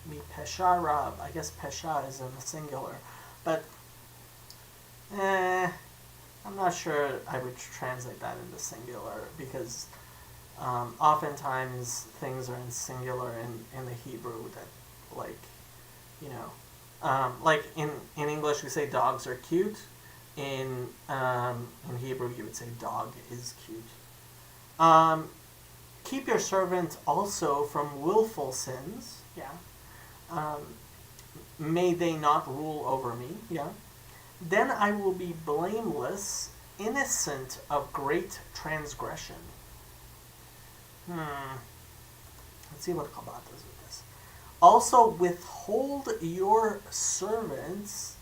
S1: Mi pesha rab. I guess pesha is in the singular. But, I'm not sure I would translate that into singular, because oftentimes things are in singular in the Hebrew that, like, you know, like in English we say dogs are cute. In Hebrew you would say dog is cute. Keep your servant also from willful sins. Yeah. May they not rule over me. Yeah. Then I will be blameless, innocent of great transgression. Let's see what Chabad does with this. Also withhold your servant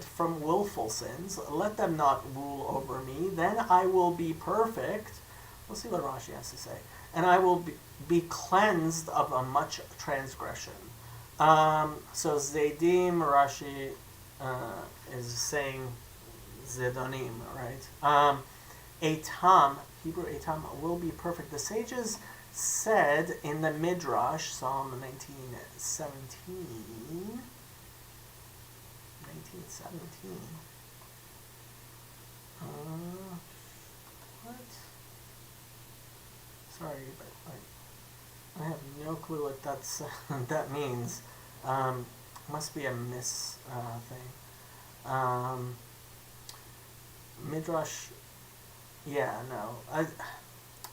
S1: from willful sins. Let them not rule over me. Then I will be perfect. We'll see what Rashi has to say. And I will be cleansed of a much transgression. So Zedim, Rashi is saying Zedonim, right? Etam, Hebrew Etam, will be perfect. The sages said in the Midrash, Psalm 1917, what? Sorry, but I have no clue what that's that means. Must be a miss thing. Midrash. Yeah, no.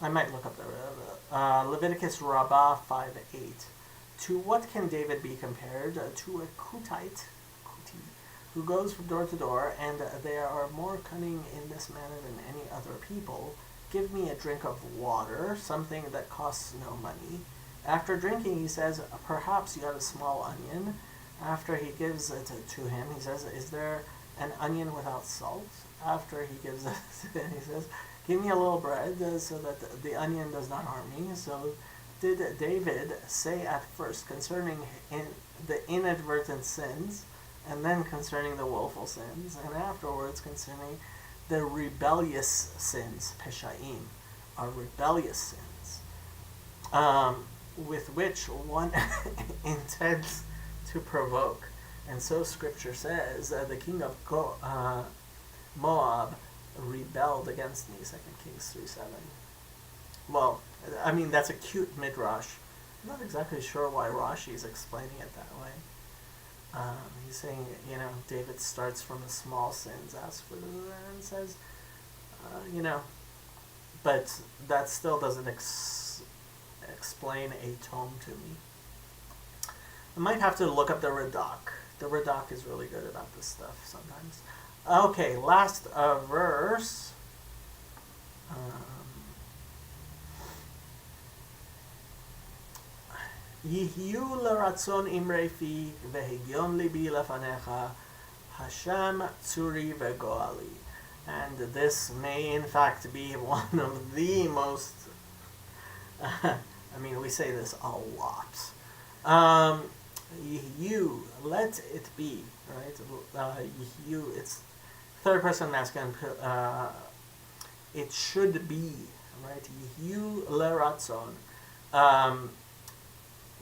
S1: I might look up the Leviticus Rabbah 5:8. To what can David be compared? To a Kutite, who goes from door to door, and they are more cunning in this manner than any other people. give me a drink of water, something that costs no money. After drinking, he says, perhaps you have a small onion. After he gives it to him, he says, is there an onion without salt? After he gives it to him, he says, give me a little bread so that the onion does not harm me. So did David say at first concerning the inadvertent sins, and then concerning the willful sins, and afterwards concerning the rebellious sins, peshaim, are rebellious sins, with which one intends to provoke. And so Scripture says the king of Moab rebelled against me, 2 Kings 3:7. Well, I mean, that's a cute midrash. I'm not exactly sure why Rashi is explaining it that way. He's saying, David starts from the small sins, asks for them, and says, but that still doesn't explain a tome to me. I might have to look up the Radak. The Radak is really good about this stuff sometimes. Okay, last verse. Yihiu leratzon imrei fi vehigion libi lefanecha Hashem tzuri vegoali. And this may in fact be one of the most, we say this a lot. Yihiu, let it be, right? Yihiu, it's third person masculine, it should be, right? Yihiu leratzon.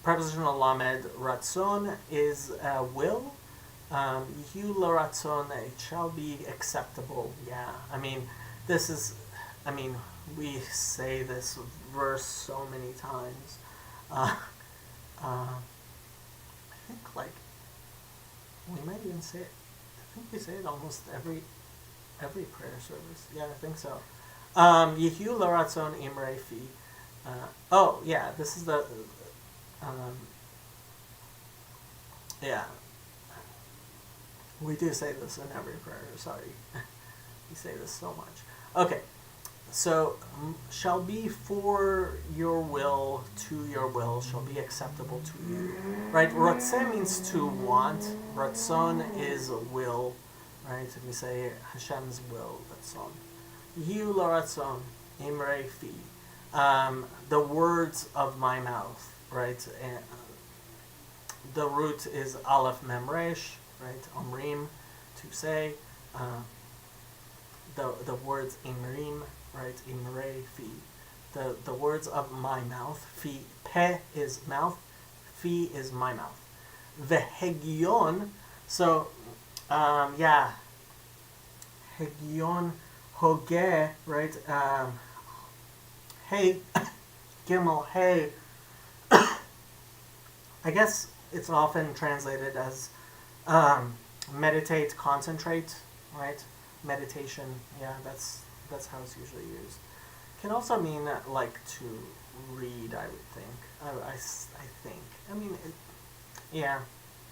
S1: Prepositional lamed, ratzon is will. Yihiu leratzon, it shall be acceptable. Yeah, this is, we say this verse so many times. I think we might even say it. I think we say it almost every prayer service. Yeah, I think so. Yihiu leratzon imrei fi. This is the. We do say this in every prayer. Sorry, we say this so much. Okay, so shall be for your will, to your will, shall be acceptable to you. Right? Ratzeh means to want. Ratzon is will. Right? We say Hashem's will. Ratzon. Yihiu leratzon imrei fi. The words of my mouth. Right? The root is aleph mem resh. Right? Omrim, to say. The words imrim, right? Imrei fi. The words of my mouth. Fi, pe is mouth. Fi is my mouth. Vehegion. So, Hegion, hoge, right? Hey, gimel, hey. I guess it's often translated as meditate, concentrate, right? Meditation, that's how it's usually used. Can also mean like to read, I would think. I think.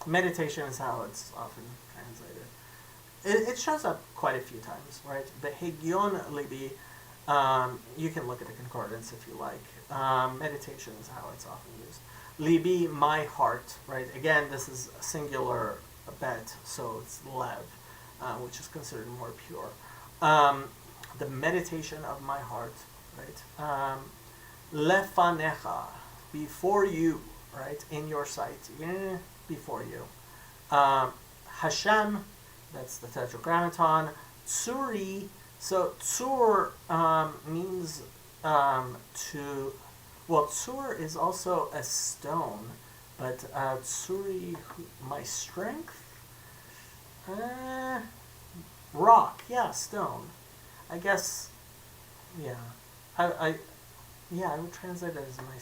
S1: Meditation is how it's often translated. It shows up quite a few times, right? The Hegion Libi, you can look at a concordance if you like. Meditation is how it's often used. Libi, my heart, right? Again, this is a singular bet, so it's lev, which is considered more pure. The meditation of my heart, right? Lefanecha, before you, right? In your sight, before you. Hashem, that's the Tetragrammaton. Tsuri, so tsur means to. Well, tsur is also a stone, but tsuri, my strength? Rock, stone. I guess, I would translate it as my,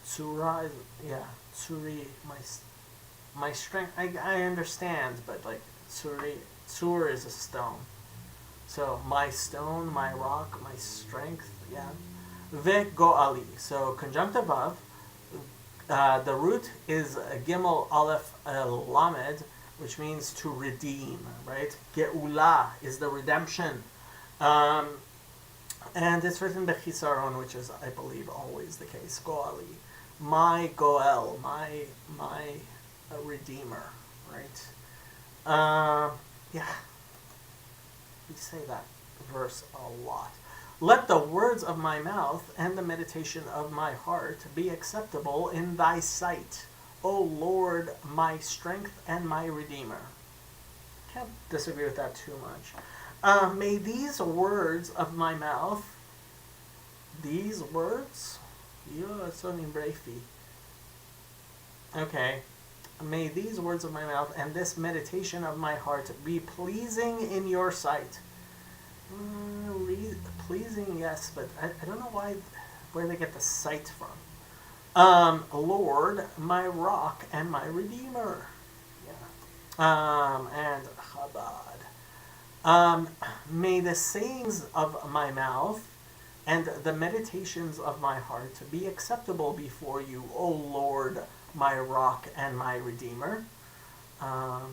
S1: tsura, tsuri, my strength. I understand, but like, tsur is a stone. So, my stone, my rock, my strength, Ve go'ali. So, conjunctive of, the root is gimel aleph lamed, which means to redeem, right? Geula is the redemption. Um, and it's written bechisaron, which is, I believe, always the case. Goali, my Goel, my redeemer, right? Yeah, we say that verse a lot. Let the words of my mouth and the meditation of my heart be acceptable in thy sight, O Lord, my strength and my redeemer. Can't disagree with that too much. May these words of my mouth, these words, okay, may these words of my mouth and this meditation of my heart be pleasing in your sight. Pleasing, yes, but I don't know where they get the sight from. Lord, my rock and my redeemer. Yeah. And Chabad. May the sayings of my mouth and the meditations of my heart be acceptable before you, O Lord, my rock and my redeemer. Yeah.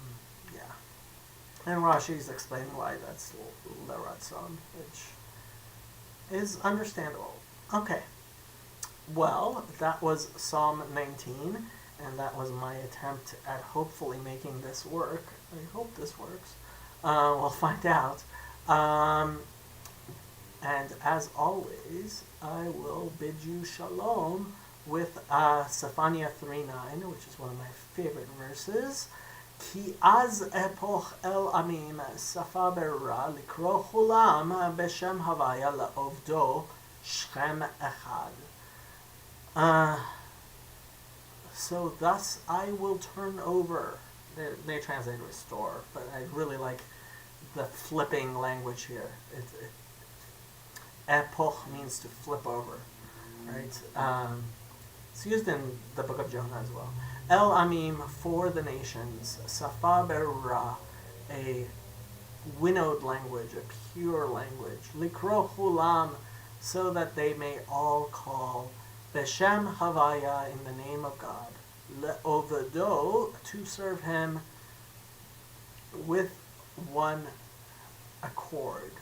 S1: And Rashi's explaining why that's Leratzon, which is understandable. Okay. Well, that was Psalm 19, and that was my attempt at hopefully making this work. I hope this works. We'll find out. And as always, I will bid you shalom with Sephania 3:9, which is one of my favorite verses. Ki az epoch el amim safa berra likro chulam beshem havaya laovdo Shem echad. So thus I will turn over. They translate restore, but I really like the flipping language here. Epoch means to flip over, right? It's used in the book of Jonah as well. El Amim, for the nations. Safa Berra, a winnowed language, a pure language. Likro Hulam, so that they may all call Beshem Havaya, in the name of God. Le'ovedo, to serve him with one accord.